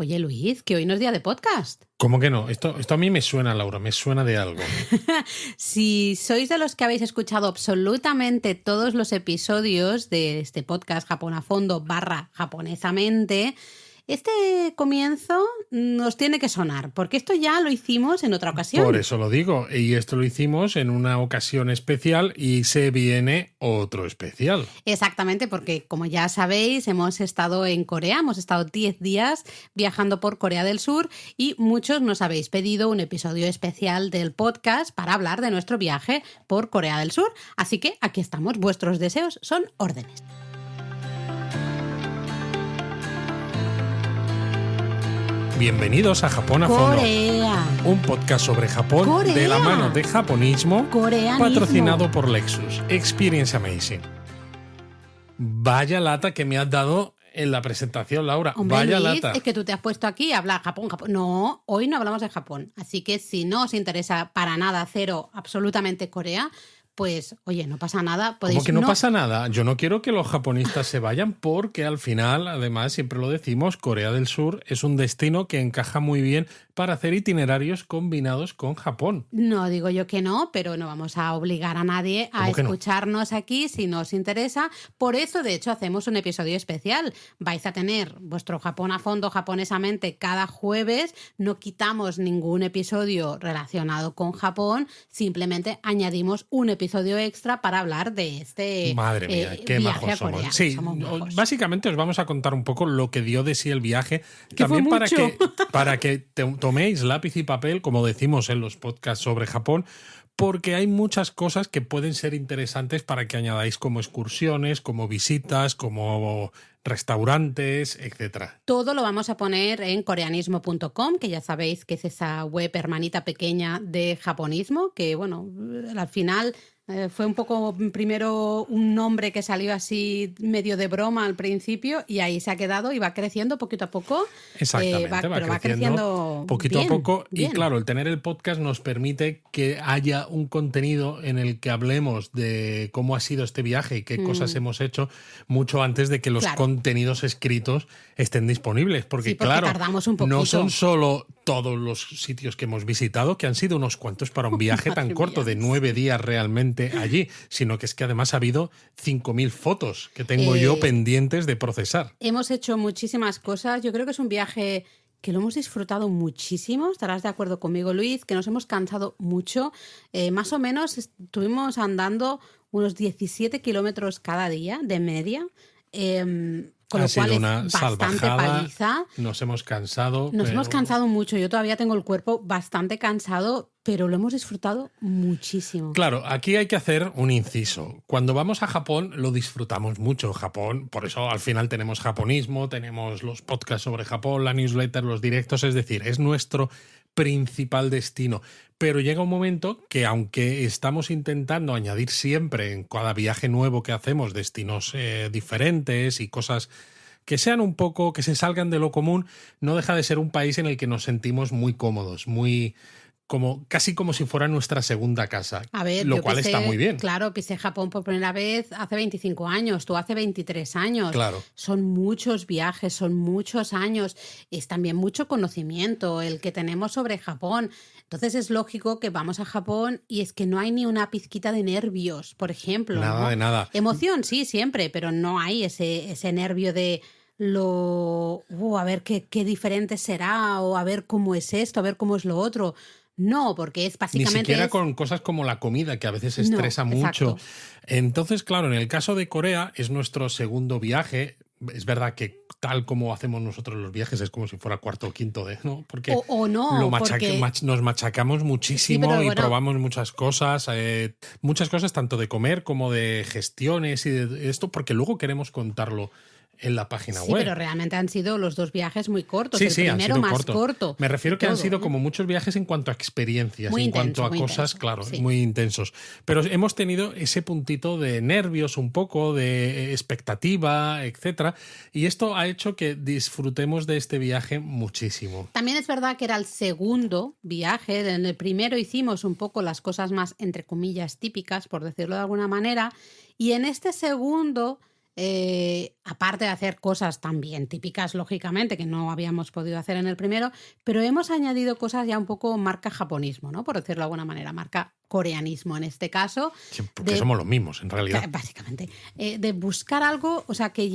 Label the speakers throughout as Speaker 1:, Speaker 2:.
Speaker 1: Oye, Luis, que hoy no es día de podcast.
Speaker 2: ¿Cómo que no? Esto a mí me suena, Laura, me suena de algo.
Speaker 1: Si sois de los que habéis escuchado absolutamente todos los episodios de este podcast Japón a fondo / japonesamente, este comienzo nos tiene que sonar, porque esto ya lo hicimos en otra ocasión.
Speaker 2: Por eso lo digo, y esto lo hicimos en una ocasión especial y se viene otro especial.
Speaker 1: Exactamente, porque como ya sabéis, hemos estado en Corea, hemos estado 10 días viajando por Corea del Sur y muchos nos habéis pedido un episodio especial del podcast para hablar de nuestro viaje por Corea del Sur. Así que aquí estamos, vuestros deseos son órdenes.
Speaker 2: Bienvenidos a Japón a fondo.
Speaker 1: Corea.
Speaker 2: Un podcast sobre Japón
Speaker 1: Corea.
Speaker 2: de la mano de Japonismo,
Speaker 1: Coreanismo.
Speaker 2: patrocinado por Lexus. Experience Amazing. Vaya lata que me has dado en la presentación, Laura.
Speaker 1: Hombre,
Speaker 2: Vaya
Speaker 1: Luis,
Speaker 2: lata.
Speaker 1: es que tú te has puesto aquí a hablar Japón. No, hoy no hablamos de Japón. Así que si no os interesa para nada, cero, absolutamente Corea, pues oye, no pasa nada.
Speaker 2: ¿Cómo que no pasa nada? Yo no quiero que los japonistas se vayan porque al final, además, siempre lo decimos, Corea del Sur es un destino que encaja muy bien para hacer itinerarios combinados con Japón.
Speaker 1: No digo yo que no, pero no vamos a obligar a nadie a escucharnos aquí si no os interesa. Por eso, de hecho, hacemos un episodio especial. Vais a tener vuestro Japón a fondo japonesamente cada jueves. No quitamos ningún episodio relacionado con Japón, simplemente añadimos un episodio extra para hablar de este
Speaker 2: Madre mía, qué
Speaker 1: viaje
Speaker 2: majos
Speaker 1: a Corea.
Speaker 2: somos. Sí, básicamente os vamos a contar un poco lo que dio de sí el viaje. También para que toméis lápiz y papel, como decimos en los podcasts sobre Japón, porque hay muchas cosas que pueden ser interesantes para que añadáis como excursiones, como visitas, como restaurantes, etcétera.
Speaker 1: Todo lo vamos a poner en coreanismo.com, que ya sabéis que es esa web hermanita pequeña de japonismo, que bueno, al final fue un poco primero un nombre que salió así medio de broma al principio y ahí se ha quedado y va creciendo poquito a poco.
Speaker 2: Exactamente, va creciendo poquito a poco.
Speaker 1: Bien.
Speaker 2: Y claro, el tener el podcast nos permite que haya un contenido en el que hablemos de cómo ha sido este viaje y qué cosas hemos hecho mucho antes de que los contenidos escritos estén disponibles. Porque claro,
Speaker 1: tardamos un poquito.
Speaker 2: No son solo todos los sitios que hemos visitado, que han sido unos cuantos para un viaje tan corto de 9 días realmente allí, sino que es que además ha habido 5.000 fotos que tengo yo pendientes de procesar.
Speaker 1: Hemos hecho muchísimas cosas. Yo creo que es un viaje que lo hemos disfrutado muchísimo. Estarás de acuerdo conmigo, Luis, que nos hemos cansado mucho. Más o menos estuvimos andando unos 17 kilómetros cada día de media. Con lo cual es bastante paliza.
Speaker 2: Nos hemos cansado.
Speaker 1: Hemos cansado mucho. Yo todavía tengo el cuerpo bastante cansado, pero lo hemos disfrutado muchísimo.
Speaker 2: Claro, aquí hay que hacer un inciso. Cuando vamos a Japón lo disfrutamos mucho. Japón, por eso al final tenemos japonismo, tenemos los podcasts sobre Japón, la newsletter, los directos, es decir, es nuestro principal destino. Pero llega un momento que aunque estamos intentando añadir siempre en cada viaje nuevo que hacemos destinos diferentes y cosas que sean un poco, que se salgan de lo común, no deja de ser un país en el que nos sentimos muy cómodos, casi como si fuera nuestra segunda casa,
Speaker 1: a ver,
Speaker 2: lo cual está muy bien.
Speaker 1: Claro, pisé Japón por primera vez hace 25 años, tú hace 23 años.
Speaker 2: Claro.
Speaker 1: Son muchos viajes, son muchos años, es también mucho conocimiento el que tenemos sobre Japón. Entonces es lógico que vamos a Japón y es que no hay ni una pizquita de nervios, por ejemplo.
Speaker 2: Nada,
Speaker 1: ¿no?
Speaker 2: de nada.
Speaker 1: Emoción, sí, siempre, pero no hay ese nervio de a ver qué diferente será, o a ver cómo es esto, a ver cómo es lo otro. No, porque es básicamente...
Speaker 2: Ni siquiera con cosas como la comida, que a veces estresa mucho.
Speaker 1: Exacto.
Speaker 2: Entonces, claro, en el caso de Corea es nuestro segundo viaje. Es verdad que tal como hacemos nosotros los viajes es como si fuera cuarto o quinto de, ¿no? Porque nos machacamos muchísimo y probamos muchas cosas tanto de comer como de gestiones y de esto, porque luego queremos contarlo en la página web.
Speaker 1: Sí, pero realmente han sido los dos viajes muy cortos.
Speaker 2: Sí,
Speaker 1: el primero
Speaker 2: han sido
Speaker 1: más corto.
Speaker 2: Me refiero que han sido como muchos viajes en cuanto a experiencias,
Speaker 1: muy
Speaker 2: en
Speaker 1: intenso,
Speaker 2: cuanto a cosas,
Speaker 1: intenso,
Speaker 2: claro,
Speaker 1: sí.
Speaker 2: muy intensos. Pero hemos tenido ese puntito de nervios un poco, de expectativa, etcétera. Y esto ha hecho que disfrutemos de este viaje muchísimo.
Speaker 1: También es verdad que era el segundo viaje. En el primero hicimos un poco las cosas más, entre comillas, típicas, por decirlo de alguna manera. Y en este segundo aparte de hacer cosas también típicas, lógicamente, que no habíamos podido hacer en el primero, pero hemos añadido cosas ya un poco marca japonismo, ¿no? Por decirlo de alguna manera, marca coreanismo en este caso.
Speaker 2: Sí, porque somos los mismos, en realidad.
Speaker 1: Básicamente. De buscar algo, o sea, que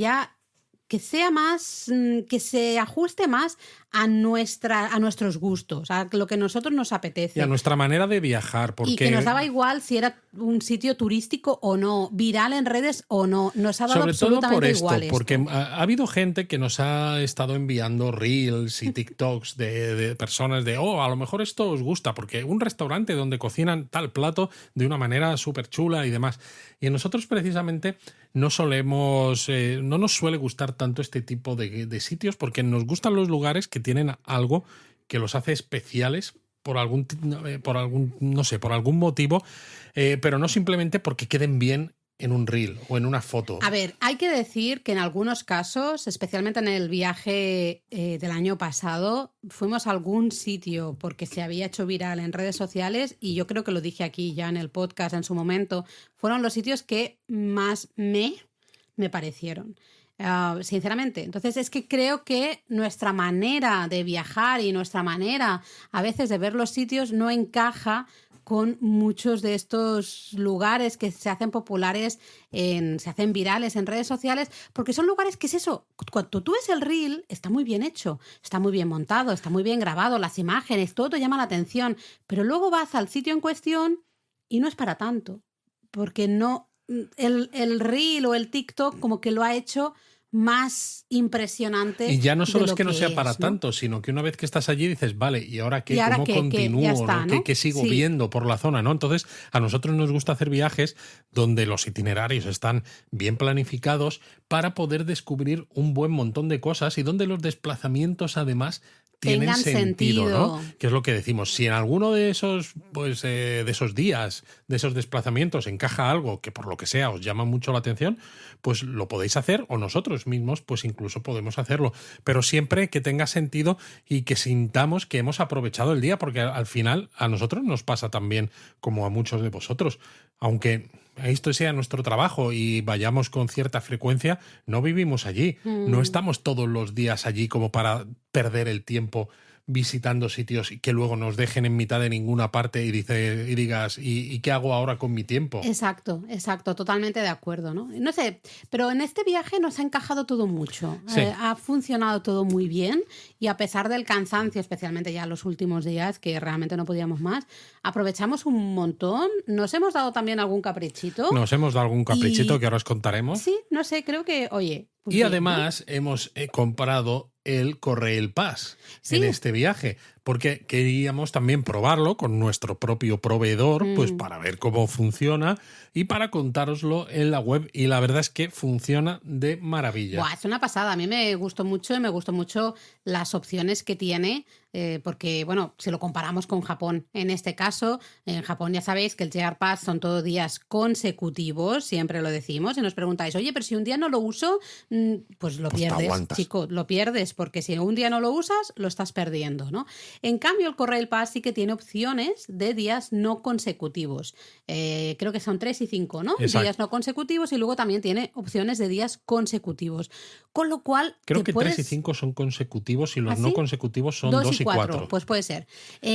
Speaker 1: sea más, que se ajuste más a nuestros gustos, a lo que a nosotros nos apetece.
Speaker 2: Y a nuestra manera de viajar. Porque...
Speaker 1: Y que nos daba igual si era un sitio turístico o no, viral en redes o no. Nos ha dado
Speaker 2: sobre
Speaker 1: absolutamente
Speaker 2: todo por esto,
Speaker 1: igual
Speaker 2: porque ha habido gente que nos ha estado enviando reels y TikToks de personas de, a lo mejor esto os gusta, porque un restaurante donde cocinan tal plato de una manera súper chula y demás. Y a nosotros precisamente no nos suele gustar tanto este tipo de sitios, porque nos gustan los lugares que tienen algo que los hace especiales por algún motivo, pero no simplemente porque queden bien en un reel o en una foto.
Speaker 1: A ver, hay que decir que en algunos casos, especialmente en el viaje del año pasado, fuimos a algún sitio porque se había hecho viral en redes sociales, y yo creo que lo dije aquí ya en el podcast en su momento, fueron los sitios que más me parecieron. Sinceramente. Entonces es que creo que nuestra manera de viajar y nuestra manera a veces de ver los sitios no encaja con muchos de estos lugares que se hacen populares, se hacen virales en redes sociales, porque son lugares que es eso, cuando tú ves el reel, está muy bien hecho, está muy bien montado, está muy bien grabado, las imágenes, todo te llama la atención, pero luego vas al sitio en cuestión y no es para tanto, porque no... El reel o el TikTok como que lo ha hecho más impresionante.
Speaker 2: Y ya no solo es que no sea para tanto, sino que una vez que estás allí dices, vale, ¿y ahora qué? ¿Cómo continúo?
Speaker 1: Ya está, ¿no?
Speaker 2: ¿Qué sigo viendo por la zona? ¿No? Entonces, a nosotros nos gusta hacer viajes donde los itinerarios están bien planificados para poder descubrir un buen montón de cosas y donde los desplazamientos además tienen sentido, ¿no? Que es lo que decimos. Si en alguno de esos, de esos días, de esos desplazamientos encaja algo que por lo que sea os llama mucho la atención, pues lo podéis hacer, o nosotros mismos pues incluso podemos hacerlo. Pero siempre que tenga sentido y que sintamos que hemos aprovechado el día, porque al final a nosotros nos pasa también como a muchos de vosotros. Aunque esto sea nuestro trabajo y vayamos con cierta frecuencia, no vivimos allí. No estamos todos los días allí como para perder el tiempo visitando sitios y que luego nos dejen en mitad de ninguna parte y digas, ¿y qué hago ahora con mi tiempo?
Speaker 1: Exacto, totalmente de acuerdo, ¿no? No sé, pero en este viaje nos ha encajado todo mucho.
Speaker 2: Sí.
Speaker 1: Ha funcionado todo muy bien, y a pesar del cansancio, especialmente ya los últimos días, que realmente no podíamos más, aprovechamos un montón. Nos hemos dado también algún caprichito.
Speaker 2: Nos hemos dado algún caprichito que ahora os contaremos.
Speaker 1: Sí, no sé, creo que, oye...
Speaker 2: Pues y bien, además, ¿no? Hemos comprado el Corrail Pass en este viaje, porque queríamos también probarlo con nuestro propio proveedor, pues para ver cómo funciona y para contároslo en la web. Y la verdad es que funciona de maravilla.
Speaker 1: Buah, es una pasada. A mí me gustó mucho y me gustó mucho las opciones que tiene, porque, bueno, si lo comparamos con Japón, en este caso, en Japón ya sabéis que el JR Pass son todos días consecutivos, siempre lo decimos, y nos preguntáis, oye, pero si un día no lo uso, pues lo pierdes, chico, lo pierdes, porque si un día no lo usas, lo estás perdiendo, ¿no? En cambio, el Corrail Pass sí que tiene opciones de días no consecutivos. Creo que son 3 y 5, ¿no?
Speaker 2: Exacto.
Speaker 1: Días no consecutivos, y luego también tiene opciones de días consecutivos. Con lo cual...
Speaker 2: Creo que 3 y 5 son consecutivos y los no consecutivos son 2 y 4.
Speaker 1: Pues puede ser.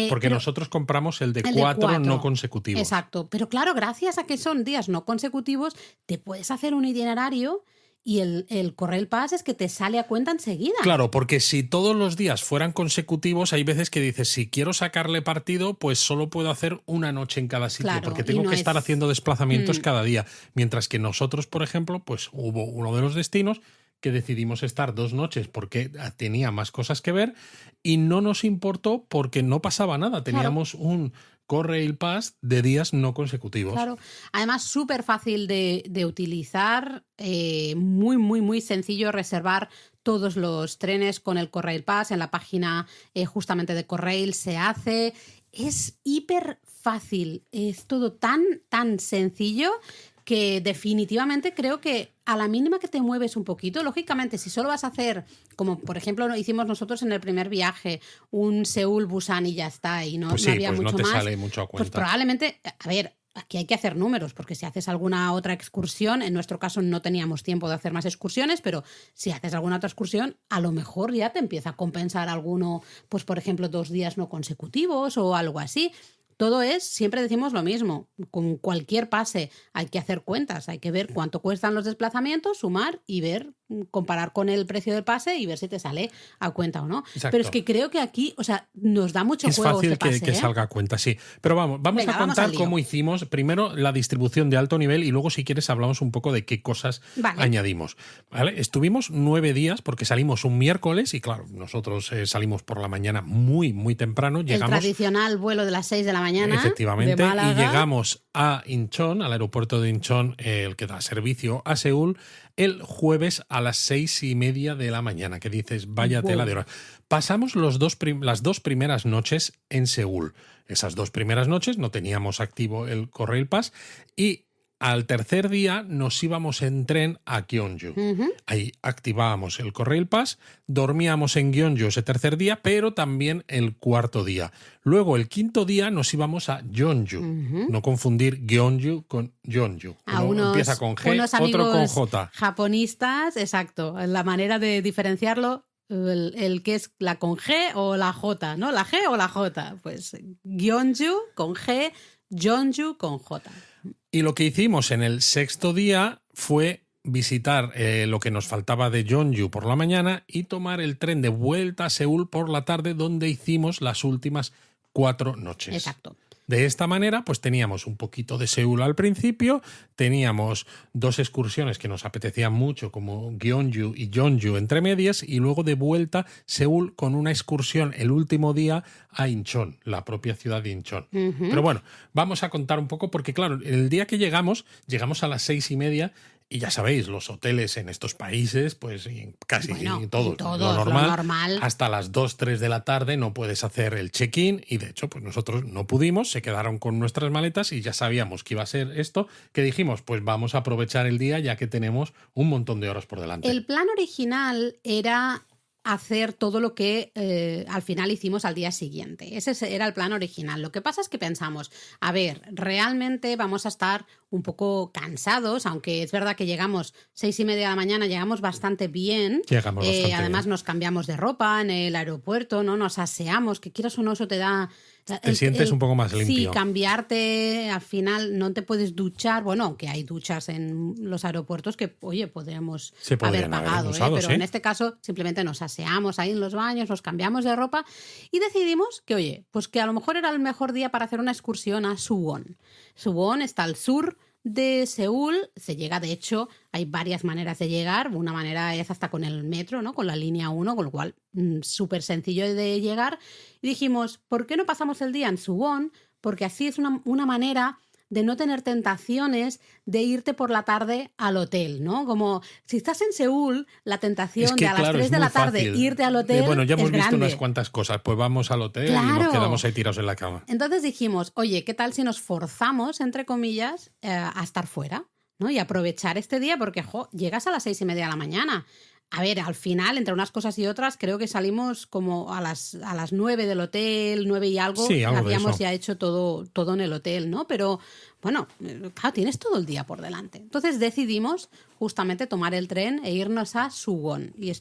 Speaker 2: Porque nosotros compramos el de 4 no consecutivos.
Speaker 1: Exacto. Pero claro, gracias a que son días no consecutivos, te puedes hacer un itinerario. Y el Corrail Pass es que te sale a cuenta enseguida.
Speaker 2: Claro, porque si todos los días fueran consecutivos, hay veces que dices, si quiero sacarle partido, pues solo puedo hacer una noche en cada sitio, claro, porque tengo que estar haciendo desplazamientos cada día. Mientras que nosotros, por ejemplo, pues hubo uno de los destinos que decidimos estar 2 noches porque tenía más cosas que ver y no nos importó porque no pasaba nada. Teníamos un Corrail Pass de días no consecutivos.
Speaker 1: Claro, además súper fácil de utilizar, muy, muy, muy sencillo reservar todos los trenes con el Corrail Pass. En la página justamente de Corrail se hace. Es hiper fácil, es todo tan, tan sencillo que definitivamente creo que a la mínima que te mueves un poquito, lógicamente, si solo vas a hacer, como por ejemplo lo hicimos nosotros en el primer viaje, un Seúl-Busan y ya está, y no,
Speaker 2: pues sí,
Speaker 1: no había
Speaker 2: pues
Speaker 1: mucho
Speaker 2: no te
Speaker 1: más,
Speaker 2: sale mucho a cuenta.
Speaker 1: pues probablemente, a ver, aquí hay que hacer números, porque si haces alguna otra excursión, en nuestro caso no teníamos tiempo de hacer más excursiones, pero si haces alguna otra excursión, a lo mejor ya te empieza a compensar alguno, pues por ejemplo, 2 días no consecutivos o algo así. Todo es, siempre decimos lo mismo, con cualquier pase hay que hacer cuentas, hay que ver cuánto cuestan los desplazamientos, sumar y ver, comparar con el precio del pase y ver si te sale a cuenta o no.
Speaker 2: Exacto.
Speaker 1: Pero es que creo que aquí, o sea, nos da mucho juego este pase.
Speaker 2: Es fácil que salga a cuenta, sí. Pero vamos a contar cómo hicimos primero la distribución de alto nivel y luego, si quieres, hablamos un poco de qué cosas añadimos. ¿Vale? Estuvimos 9 días porque salimos un miércoles y, claro, nosotros salimos por la mañana muy, muy temprano. Llegamos,
Speaker 1: el tradicional vuelo de las 6 de la mañana.
Speaker 2: Efectivamente, y llegamos a Incheon, al aeropuerto de Incheon, el que da servicio a Seúl, el jueves a las 6:30 de la mañana, que dices, vaya tela de horas. Pasamos las 2 primeras noches en Seúl. Esas 2 primeras noches no teníamos activo el Korail Pass y al tercer día nos íbamos en tren a Gyeongju. Ahí activábamos el Korail Pass, dormíamos en Gyeongju ese tercer día, pero también el cuarto día. Luego, el quinto día, nos íbamos a Jeonju. No confundir Gyeongju con Jeonju. Uno empieza con G, otro con J.
Speaker 1: Japonistas, exacto. La manera de diferenciarlo, el que es la con G o la J, ¿no? La G o la J. Pues Gyeongju con G, Jeonju con J.
Speaker 2: Y lo que hicimos en el sexto día fue visitar lo que nos faltaba de Jeonju por la mañana y tomar el tren de vuelta a Seúl por la tarde, donde hicimos las últimas 4 noches.
Speaker 1: Exacto.
Speaker 2: De esta manera, pues teníamos un poquito de Seúl al principio, teníamos 2 excursiones que nos apetecían mucho, como Gyeongju y Jeonju entre medias, y luego de vuelta Seúl con una excursión el último día a Incheon, la propia ciudad de Incheon. Pero bueno, vamos a contar un poco, porque claro, el día que llegamos a las 6:30. Y ya sabéis, los hoteles en estos países, pues casi todos, lo normal, hasta las 2, 3 de la tarde no puedes hacer el check-in y de hecho pues nosotros no pudimos, se quedaron con nuestras maletas y ya sabíamos que iba a ser esto, que dijimos pues vamos a aprovechar el día ya que tenemos un montón de horas por delante.
Speaker 1: El plan original era hacer todo lo que al final hicimos al día siguiente. Ese era el plan original. Lo que pasa es que pensamos, a ver, realmente vamos a estar un poco cansados, aunque es verdad que llegamos 6:30 de la mañana, llegamos bastante bien. Además nos cambiamos de ropa en el aeropuerto, ¿no? Nos aseamos, que quieras o no, eso te da...
Speaker 2: Te sientes un poco más limpio.
Speaker 1: Sí, cambiarte, al final no te puedes duchar, bueno, aunque hay duchas en los aeropuertos que, oye, podríamos haber pagado, pero en este caso simplemente nos aseamos ahí en los baños, nos cambiamos de ropa y decidimos que, oye, pues que a lo mejor era el mejor día para hacer una excursión a Suwon. Suwon está al sur de Seúl, se llega, de hecho, hay varias maneras de llegar, una manera es hasta con el metro, ¿no? Con la línea 1, con lo cual súper sencillo de llegar. Y dijimos, ¿por qué no pasamos el día en Suwon? Porque así es una manera de no tener tentaciones de irte por la tarde al hotel, ¿no? Como si estás en Seúl, la tentación de a las 3 de la tarde irte al hotel
Speaker 2: bueno, ya hemos
Speaker 1: es
Speaker 2: visto
Speaker 1: grande.
Speaker 2: Unas cuantas cosas, pues vamos al hotel y nos quedamos ahí tirados en la cama.
Speaker 1: Entonces dijimos, oye, ¿qué tal si nos forzamos, entre comillas, a estar fuera, ¿no? Y aprovechar este día porque, llegas a las 6:30 de la mañana. A ver, al final, entre unas cosas y otras, creo que salimos como a las 9 del hotel, 9 y algo.
Speaker 2: Sí, algo
Speaker 1: habíamos
Speaker 2: de eso.
Speaker 1: ya hecho todo en el hotel, ¿no? Pero, bueno, claro, tienes todo el día por delante. Entonces decidimos justamente tomar el tren e irnos a Suwon. Y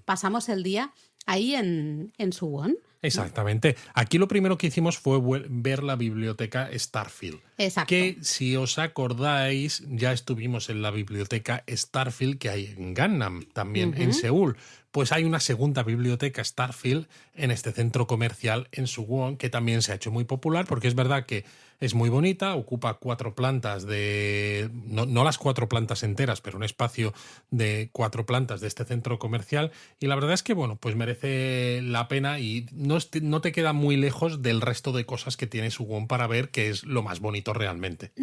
Speaker 1: pasamos el día ahí en Suwon.
Speaker 2: Exactamente. Aquí lo primero que hicimos fue ver la biblioteca Starfield.
Speaker 1: Exacto.
Speaker 2: Que, si os acordáis, ya estuvimos en la biblioteca Starfield que hay en Gangnam, también en Seúl. Pues hay una segunda biblioteca Starfield en este centro comercial en Suwon, que también se ha hecho muy popular, porque es verdad que es muy bonita, ocupa 4 plantas no las 4 plantas enteras, pero un espacio de 4 plantas de este centro comercial. Y la verdad es que, bueno, pues merece la pena y no te queda muy lejos del resto de cosas que tiene Suwon para ver, que es lo más bonito realmente.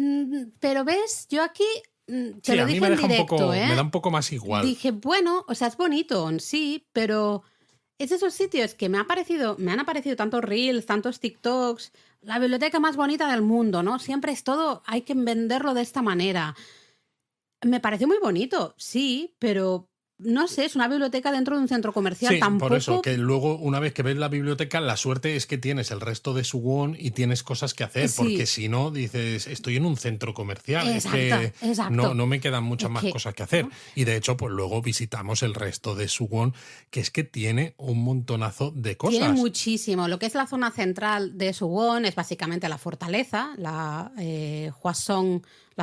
Speaker 1: Pero ves, yo aquí...
Speaker 2: Sí, a mí me da un poco más igual.
Speaker 1: Dije, bueno, o sea, es bonito, sí, pero es de esos sitios que me han aparecido tantos reels, tantos TikToks, la biblioteca más bonita del mundo, ¿no? Siempre es todo, hay que venderlo de esta manera. Me pareció muy bonito, sí, pero no sé, es una biblioteca dentro de un centro comercial.
Speaker 2: Sí,
Speaker 1: tampoco...
Speaker 2: por eso, que luego una vez que ves la biblioteca, la suerte es que tienes el resto de Suwon y tienes cosas que hacer,
Speaker 1: Sí.
Speaker 2: porque si no, dices, estoy en un centro comercial,
Speaker 1: Exacto,
Speaker 2: es que
Speaker 1: exacto.
Speaker 2: no me quedan muchas más
Speaker 1: que,
Speaker 2: cosas que hacer.
Speaker 1: ¿no?
Speaker 2: Y de hecho, pues luego visitamos el resto de Suwon, que es que tiene un montonazo de cosas.
Speaker 1: Tiene muchísimo. Lo que es la zona central de Suwon es básicamente la fortaleza, la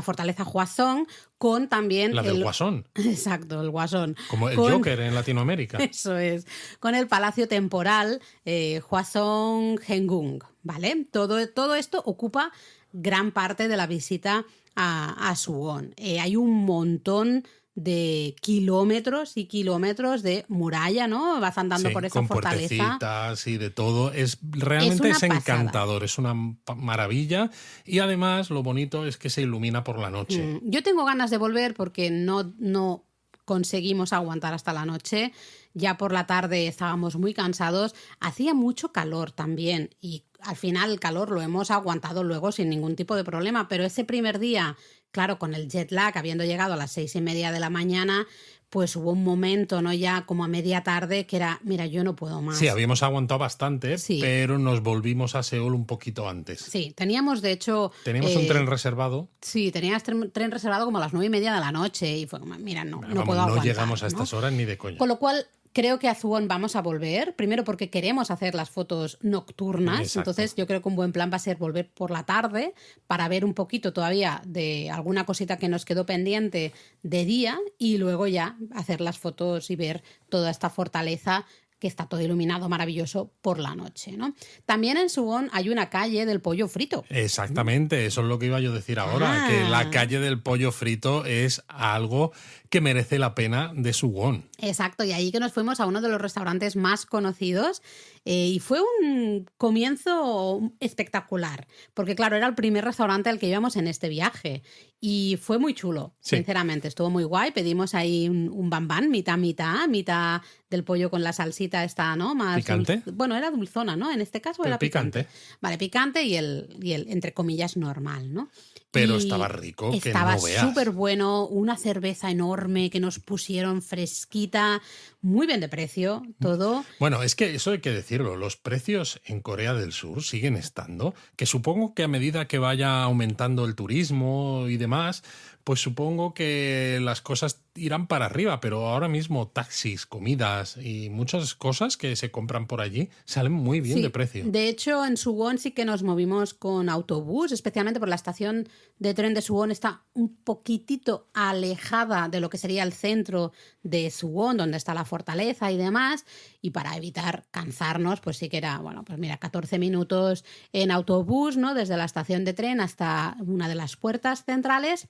Speaker 1: fortaleza Hwasong, con también
Speaker 2: La del Guasón.
Speaker 1: Exacto, el Guasón.
Speaker 2: Como el Joker en Latinoamérica.
Speaker 1: Eso es. Con el palacio temporal Hwasong Hengung, ¿vale? Todo esto ocupa gran parte de la visita a Suwon. Hay un montón de kilómetros y kilómetros de muralla, ¿no? Vas andando por esa
Speaker 2: con
Speaker 1: fortaleza.
Speaker 2: puertecitas y de todo. Realmente es encantador, es una maravilla. Y además lo bonito es que se ilumina por la noche.
Speaker 1: Yo tengo ganas de volver porque no conseguimos aguantar hasta la noche. Ya por la tarde estábamos muy cansados. Hacía mucho calor también y al final el calor lo hemos aguantado luego sin ningún tipo de problema. Pero ese primer día, claro, con el jet lag, habiendo llegado a las 6:30 de la mañana, pues hubo un momento, ¿no? Ya como a media tarde que era, mira, yo no puedo más.
Speaker 2: Sí, habíamos aguantado bastante,
Speaker 1: sí.
Speaker 2: Pero nos volvimos a Seúl un poquito antes.
Speaker 1: Sí, teníamos de hecho...
Speaker 2: Teníamos un tren reservado.
Speaker 1: Sí, tenías tren reservado como a las 9:30 de la noche y fue como, mira, no puedo aguantar.
Speaker 2: No llegamos a estas horas ni de coña.
Speaker 1: Con lo cual... Creo que a Suwon vamos a volver, primero porque queremos hacer las fotos nocturnas. Exacto. Entonces yo creo que un buen plan va a ser volver por la tarde para ver un poquito todavía de alguna cosita que nos quedó pendiente de día y luego ya hacer las fotos y ver toda esta fortaleza que está todo iluminado maravilloso por la noche, ¿no? También en Suwon hay una calle del pollo frito.
Speaker 2: Exactamente, eso es lo que iba yo a decir ahora, que la calle del pollo frito es algo que merece la pena de Suwon.
Speaker 1: Exacto, y ahí que nos fuimos a uno de los restaurantes más conocidos y fue un comienzo espectacular, porque claro, era el primer restaurante al que íbamos en este viaje y fue muy chulo, sinceramente, estuvo muy guay, pedimos ahí un bambán, mitad del pollo con la salsita esta, ¿no? Más
Speaker 2: ¿Picante?
Speaker 1: Bueno, era dulzona, ¿no? En este caso era picante. Vale, picante y el entre comillas normal, ¿no?
Speaker 2: Pero estaba rico, que no
Speaker 1: estaba
Speaker 2: veas.
Speaker 1: súper bueno, una cerveza enorme que nos pusieron fresquita, muy bien de precio, todo.
Speaker 2: Bueno, es que eso hay que decirlo, los precios en Corea del Sur siguen estando, que supongo que a medida que vaya aumentando el turismo y demás, pues supongo que las cosas irán para arriba, pero ahora mismo taxis, comidas y muchas cosas que se compran por allí salen muy bien de precio.
Speaker 1: De hecho, en Suwon sí que nos movimos con autobús, especialmente por la estación de tren de Suwon está un poquitito alejada de lo que sería el centro de Suwon, donde está la fortaleza y demás, y para evitar cansarnos, pues sí que era, bueno, pues mira, 14 minutos en autobús, ¿no? Desde la estación de tren hasta una de las puertas centrales.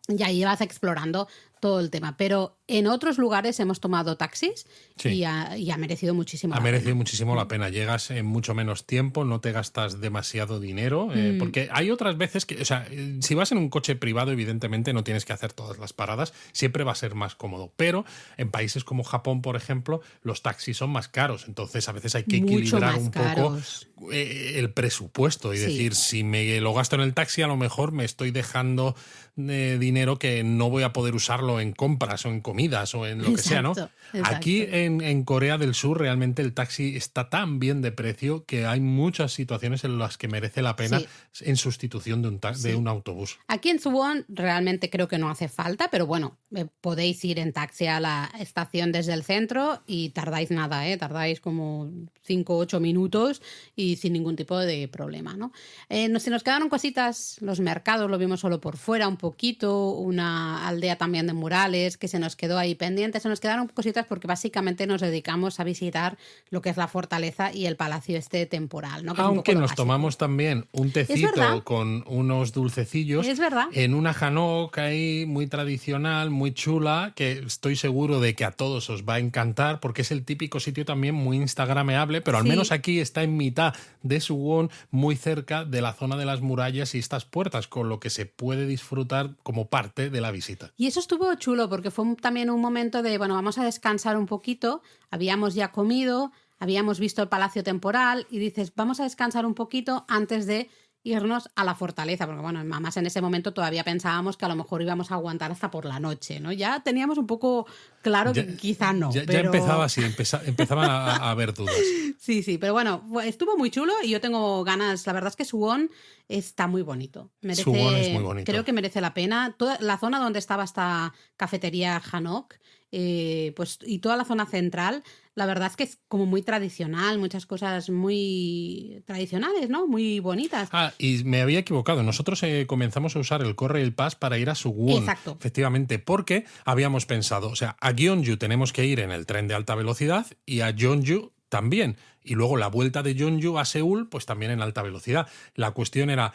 Speaker 1: Y ahí vas explorando todo el tema. Pero en otros lugares hemos tomado taxis y ha merecido muchísimo la pena. Ha
Speaker 2: merecido muchísimo la pena. Llegas en mucho menos tiempo, no te gastas demasiado dinero. Porque hay otras veces que, o sea, si vas en un coche privado, evidentemente no tienes que hacer todas las paradas. Siempre va a ser más cómodo. Pero en países como Japón, por ejemplo, los taxis son más caros. Entonces a veces hay que equilibrar un poco el presupuesto y decir, si me lo gasto en el taxi, a lo mejor me estoy dejando dinero que no voy a poder usarlo en compras o en comidas o en lo que sea, ¿no? Exacto. Aquí en Corea del Sur realmente el taxi está tan bien de precio que hay muchas situaciones en las que merece la pena en sustitución de un autobús.
Speaker 1: Aquí en Suwon realmente creo que no hace falta, pero bueno, podéis ir en taxi a la estación desde el centro y tardáis nada, tardáis como 5 o 8 minutos y sin ningún tipo de problema, ¿no? Se nos quedaron cositas, los mercados lo vimos solo por fuera un poquito, una aldea también de murales que se nos quedó ahí pendiente, se nos quedaron cositas porque básicamente nos dedicamos a visitar lo que es la fortaleza y el palacio este temporal, ¿no? Que
Speaker 2: aunque nos tomamos también un tecito con unos dulcecillos en una hanok ahí muy tradicional, muy chula, que estoy seguro de que a todos os va a encantar porque es el típico sitio también muy instagrameable, pero al menos aquí está en mitad de Suwon, muy cerca de la zona de las murallas y estas puertas, con lo que se puede disfrutar como parte de la visita.
Speaker 1: Y eso estuvo chulo porque fue también un momento de, bueno, vamos a descansar un poquito, habíamos ya comido, habíamos visto el palacio temporal y dices, vamos a descansar un poquito antes de irnos a la fortaleza, porque bueno, además en ese momento todavía pensábamos que a lo mejor íbamos a aguantar hasta por la noche, ¿no? Ya teníamos un poco claro que quizá no.
Speaker 2: Ya
Speaker 1: pero...
Speaker 2: empezaba así, empezaban a haber dudas.
Speaker 1: Sí, pero bueno, estuvo muy chulo y yo tengo ganas. La verdad es que Suwon está muy bonito.
Speaker 2: Suwon es muy bonito.
Speaker 1: Creo que merece la pena. Toda la zona donde estaba esta cafetería Hanok, pues, y toda la zona central, la verdad es que es como muy tradicional, muchas cosas muy tradicionales, ¿no? Muy bonitas.
Speaker 2: Y me había equivocado. Nosotros comenzamos a usar el Corre el Pass para ir a Suwon.
Speaker 1: Exacto.
Speaker 2: Efectivamente, porque habíamos pensado, o sea, a Gyeongju tenemos que ir en el tren de alta velocidad y a Jeonju también. Y luego la vuelta de Jeonju a Seúl, pues también en alta velocidad. La cuestión era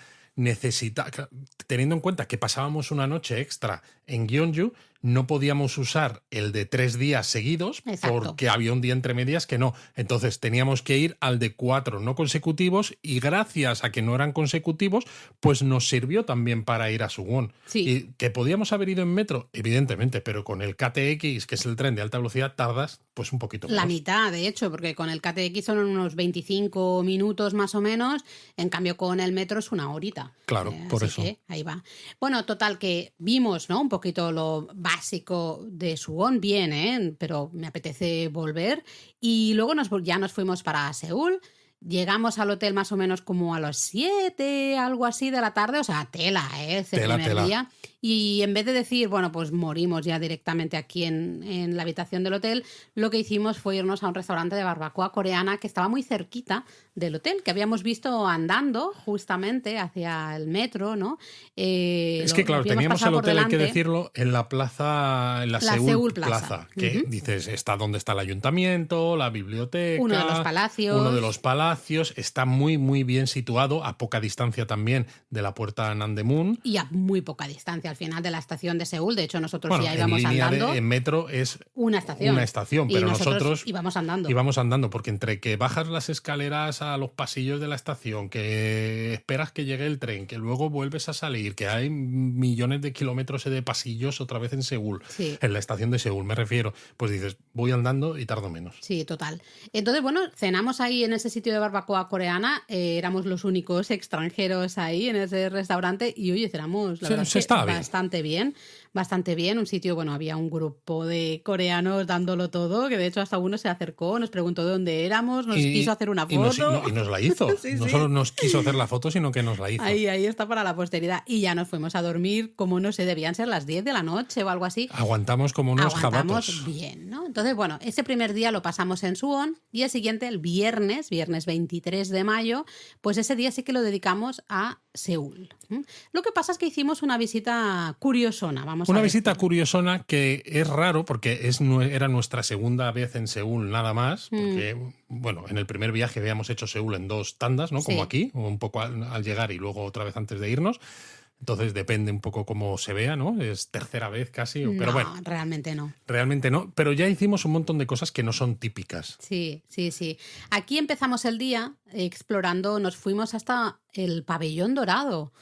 Speaker 2: teniendo en cuenta que pasábamos una noche extra en Gyeongju, no podíamos usar el de 3 días seguidos. Exacto. Porque había un día entre medias que no. Entonces teníamos que ir al de 4 no consecutivos y gracias a que no eran consecutivos, pues nos sirvió también para ir a Suwon.
Speaker 1: Sí.
Speaker 2: Y que podíamos haber ido en metro, evidentemente, pero con el KTX, que es el tren de alta velocidad, tardas pues un poquito más.
Speaker 1: La mitad, de hecho, porque con el KTX son unos 25 minutos más o menos, en cambio con el metro es una horita.
Speaker 2: Claro, por eso.
Speaker 1: Que ahí va. Bueno, total, que vimos, ¿no? Un poquito lo básico de Suwon, bien, pero me apetece volver. Y luego ya nos fuimos para Seúl. Llegamos al hotel más o menos como a las 7, algo así de la tarde, o sea, tela, ese primer día. Y en vez de decir, bueno, pues morimos ya directamente aquí en la habitación del hotel, lo que hicimos fue irnos a un restaurante de barbacoa coreana que estaba muy cerquita del hotel, que habíamos visto andando justamente hacia el metro, ¿no?
Speaker 2: Es que claro, teníamos el hotel, hay que decirlo, en la plaza, en la Seúl Plaza, que dices, está donde está el ayuntamiento, la biblioteca,
Speaker 1: uno de los palacios,
Speaker 2: está muy, muy bien situado, a poca distancia también de la puerta Namdaemun.
Speaker 1: Y a muy poca distancia al final de la estación de Seúl. De hecho, nosotros ya íbamos andando.
Speaker 2: En metro es
Speaker 1: una estación,
Speaker 2: pero nosotros
Speaker 1: íbamos andando.
Speaker 2: Íbamos andando, porque entre que bajas las escaleras a los pasillos de la estación, que esperas que llegue el tren, que luego vuelves a salir, que hay millones de kilómetros de pasillos otra vez en Seúl, en la estación de Seúl me refiero, pues dices, voy andando y tardo menos.
Speaker 1: Sí, total. Entonces, bueno, cenamos ahí en ese sitio de barbacoa coreana, éramos los únicos extranjeros ahí en ese restaurante y oye, cenamos, la verdad, bastante bien, un sitio, bueno, había un grupo de coreanos dándolo todo, que de hecho hasta uno se acercó, nos preguntó de dónde éramos, nos quiso hacer una foto.
Speaker 2: Y nos la hizo. No solo nos quiso hacer la foto, sino que nos la hizo.
Speaker 1: Ahí está para la posteridad. Y ya nos fuimos a dormir, como no sé, debían ser las 10 de la noche o algo así.
Speaker 2: Aguantamos como unos jabatos.
Speaker 1: Aguantamos bien, ¿no? Entonces, bueno, ese primer día lo pasamos en Suwon y el siguiente, el viernes 23 de mayo, pues ese día sí que lo dedicamos a Seúl. Lo que pasa es que hicimos una visita curiosona,
Speaker 2: Una visita curiosona que es raro porque era nuestra segunda vez en Seúl nada más, porque bueno, en el primer viaje habíamos hecho Seúl en 2 tandas, ¿no? Como aquí, un poco al llegar y luego otra vez antes de irnos. Entonces depende un poco cómo se vea, ¿no? Es tercera vez casi, pero bueno.
Speaker 1: Realmente no.
Speaker 2: Realmente no, pero ya hicimos un montón de cosas que no son típicas.
Speaker 1: Sí. Aquí empezamos el día explorando, nos fuimos hasta el Pabellón Dorado.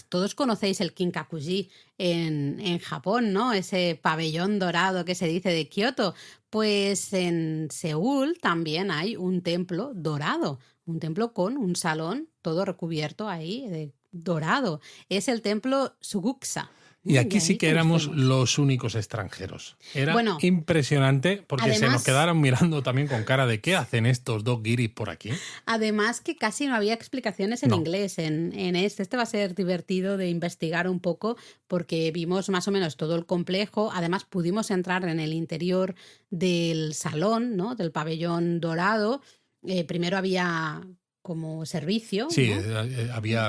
Speaker 1: Todos conocéis el Kinkakuji en Japón, ¿no? Ese pabellón dorado que se dice de Kioto. Pues en Seúl también hay un templo dorado, un templo con un salón todo recubierto ahí de dorado. Es el templo Suguksa.
Speaker 2: Y aquí sí que éramos los únicos extranjeros. Era impresionante porque además, se nos quedaron mirando también con cara de ¿qué hacen estos dos guiris por aquí?
Speaker 1: Además que casi no había explicaciones en inglés en este. Este va a ser divertido de investigar un poco porque vimos más o menos todo el complejo. Además pudimos entrar en el interior del salón, ¿no? Del pabellón dorado. Primero había como servicio.
Speaker 2: Sí, ¿no?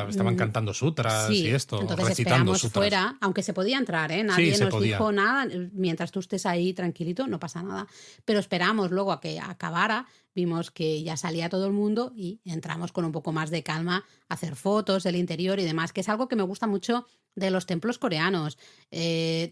Speaker 2: Estaban cantando sutras y esto,
Speaker 1: entonces
Speaker 2: recitando
Speaker 1: esperamos
Speaker 2: sutras.
Speaker 1: Fuera, aunque se podía entrar, nadie nos dijo nada, mientras tú estés ahí tranquilito, no pasa nada. Pero esperamos luego a que acabara, vimos que ya salía todo el mundo y entramos con un poco más de calma a hacer fotos del interior y demás, que es algo que me gusta mucho de los templos coreanos.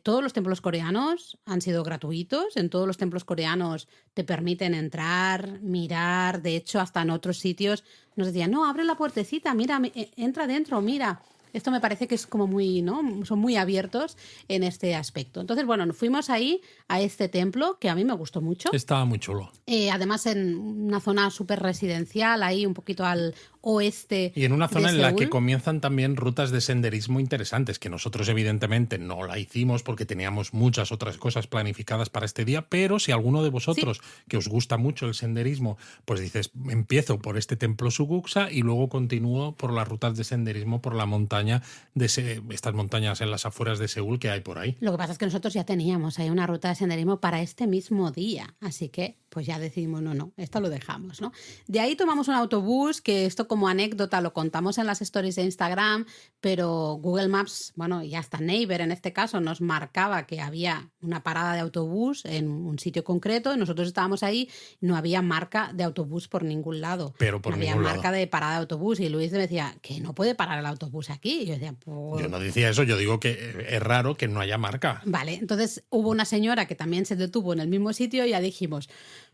Speaker 1: Todos los templos coreanos han sido gratuitos, en todos los templos coreanos te permiten entrar, mirar, de hecho hasta en otros sitios nos decían, no, abre la puertecita, mira, entra dentro, mira. Esto me parece que es como muy, ¿no? Son muy abiertos en este aspecto. Entonces, bueno, nos fuimos ahí a este templo que a mí me gustó mucho.
Speaker 2: Estaba muy chulo.
Speaker 1: Además, en una zona súper residencial, ahí un poquito al oeste.
Speaker 2: Y en una zona en la que
Speaker 1: Seúl.
Speaker 2: comienzan también rutas de senderismo interesantes, que nosotros evidentemente no la hicimos porque teníamos muchas otras cosas planificadas para este día, pero si alguno de vosotros que os gusta mucho el senderismo, pues dices, empiezo por este templo Suguksa y luego continúo por las rutas de senderismo por la montaña, estas montañas en las afueras de Seúl que hay por ahí.
Speaker 1: Lo que pasa es que nosotros ya teníamos ahí una ruta de senderismo para este mismo día, así que pues ya decidimos, no, esto lo dejamos, ¿no? De ahí tomamos un autobús, que esto como anécdota lo contamos en las stories de Instagram, pero Google Maps, bueno, y hasta Naver en este caso nos marcaba que había una parada de autobús en un sitio concreto y nosotros estábamos ahí, no había marca de autobús por ningún lado.
Speaker 2: Pero por
Speaker 1: no había
Speaker 2: ningún
Speaker 1: marca
Speaker 2: lado.
Speaker 1: de parada de autobús y Luis me decía que no puede parar el autobús aquí. Y yo decía, pues...
Speaker 2: Yo no decía eso, yo digo que es raro que no haya marca.
Speaker 1: Vale, entonces hubo una señora que también se detuvo en el mismo sitio y ya dijimos,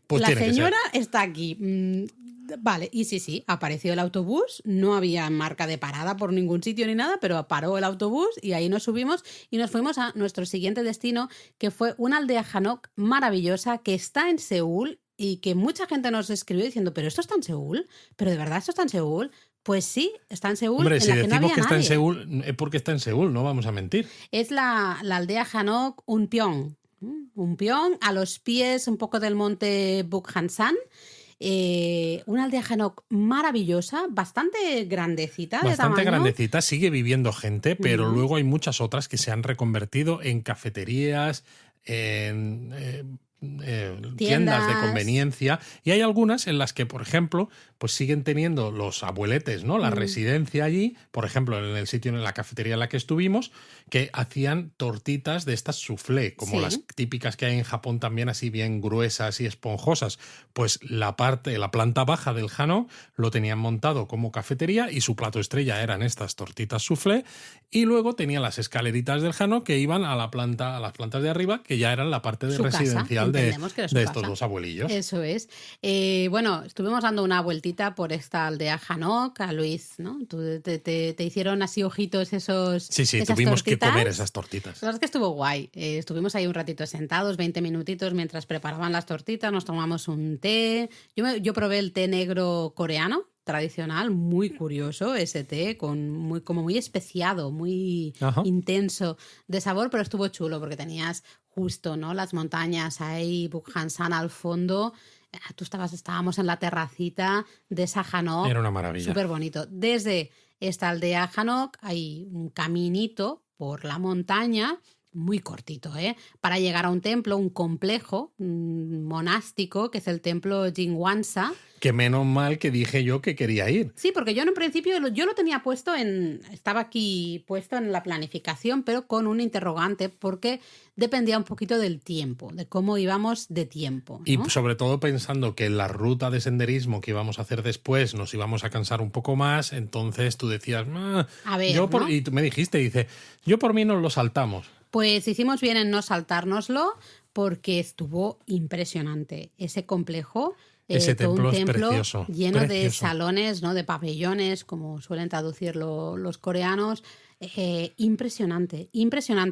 Speaker 2: Pues
Speaker 1: la
Speaker 2: tiene que ser.
Speaker 1: señora está aquí. Vale, y sí, apareció el autobús, no había marca de parada por ningún sitio ni nada, pero paró el autobús y ahí nos subimos y nos fuimos a nuestro siguiente destino, que fue una aldea Hanok maravillosa que está en Seúl y que mucha gente nos escribió diciendo, ¿pero esto está en Seúl? ¿Pero de verdad esto está en Seúl? Pues sí, está en Seúl.
Speaker 2: Hombre,
Speaker 1: en
Speaker 2: si
Speaker 1: la que
Speaker 2: decimos
Speaker 1: no había
Speaker 2: que está en
Speaker 1: nadie.
Speaker 2: Seúl, es porque está en Seúl, no vamos a mentir.
Speaker 1: Es la aldea Hanok Unpyeong. Unpyeong, a los pies un poco del monte Bukhansan. Una aldea Hanok maravillosa, bastante grandecita de
Speaker 2: Bastante
Speaker 1: tamaño.
Speaker 2: grandecita, sigue viviendo gente, pero luego hay muchas otras que se han reconvertido en cafeterías, en tiendas de conveniencia, y hay algunas en las que, por ejemplo, pues siguen teniendo los abueletes, ¿no? La residencia allí, por ejemplo, en el sitio, en la cafetería en la que estuvimos, que hacían tortitas de estas soufflé, como las típicas que hay en Japón también, así bien gruesas y esponjosas. Pues la planta baja del Hanok lo tenían montado como cafetería y su plato estrella eran estas tortitas soufflé, y luego tenían las escaleritas del Hanok que iban a las plantas de arriba, que ya eran la parte de residencial de estos dos abuelillos.
Speaker 1: Eso es. Bueno, estuvimos dando una vueltita por esta aldea Hanok, a Luis, ¿no? Te hicieron así ojitos esos.
Speaker 2: Sí,
Speaker 1: esas
Speaker 2: tuvimos
Speaker 1: tortitas.
Speaker 2: que comer esas tortitas.
Speaker 1: La verdad es que estuvo guay. Estuvimos ahí un ratito sentados, 20 minutitos, mientras preparaban las tortitas, nos tomamos un té. Yo probé el té negro coreano tradicional, muy curioso ese té, como muy especiado, muy intenso de sabor, pero estuvo chulo porque tenías justo, ¿no? Las montañas ahí, Bukhansan al fondo. Estábamos en la terracita de esa Hanok.
Speaker 2: Era una maravilla.
Speaker 1: Súper bonito. Desde esta aldea Hanok hay un caminito por la montaña, muy cortito, para llegar a un templo, un complejo monástico, que es el templo Jingwansa.
Speaker 2: Que menos mal que dije yo que quería ir.
Speaker 1: Sí, porque yo en un principio yo lo tenía estaba aquí puesto en la planificación, pero con un interrogante, porque dependía un poquito del tiempo, de cómo íbamos de tiempo, ¿no?
Speaker 2: Y sobre todo pensando que en la ruta de senderismo que íbamos a hacer después nos íbamos a cansar un poco más, entonces tú decías,
Speaker 1: a ver, ¿no?
Speaker 2: Y tú me dijiste, dice, yo por mí nos lo saltamos.
Speaker 1: Pues hicimos bien en no saltárnoslo, porque estuvo impresionante ese complejo.
Speaker 2: Ese templo
Speaker 1: un templo
Speaker 2: es precioso.
Speaker 1: Lleno de salones, ¿no? De pabellones, como suelen traducirlo los coreanos. Impresionante,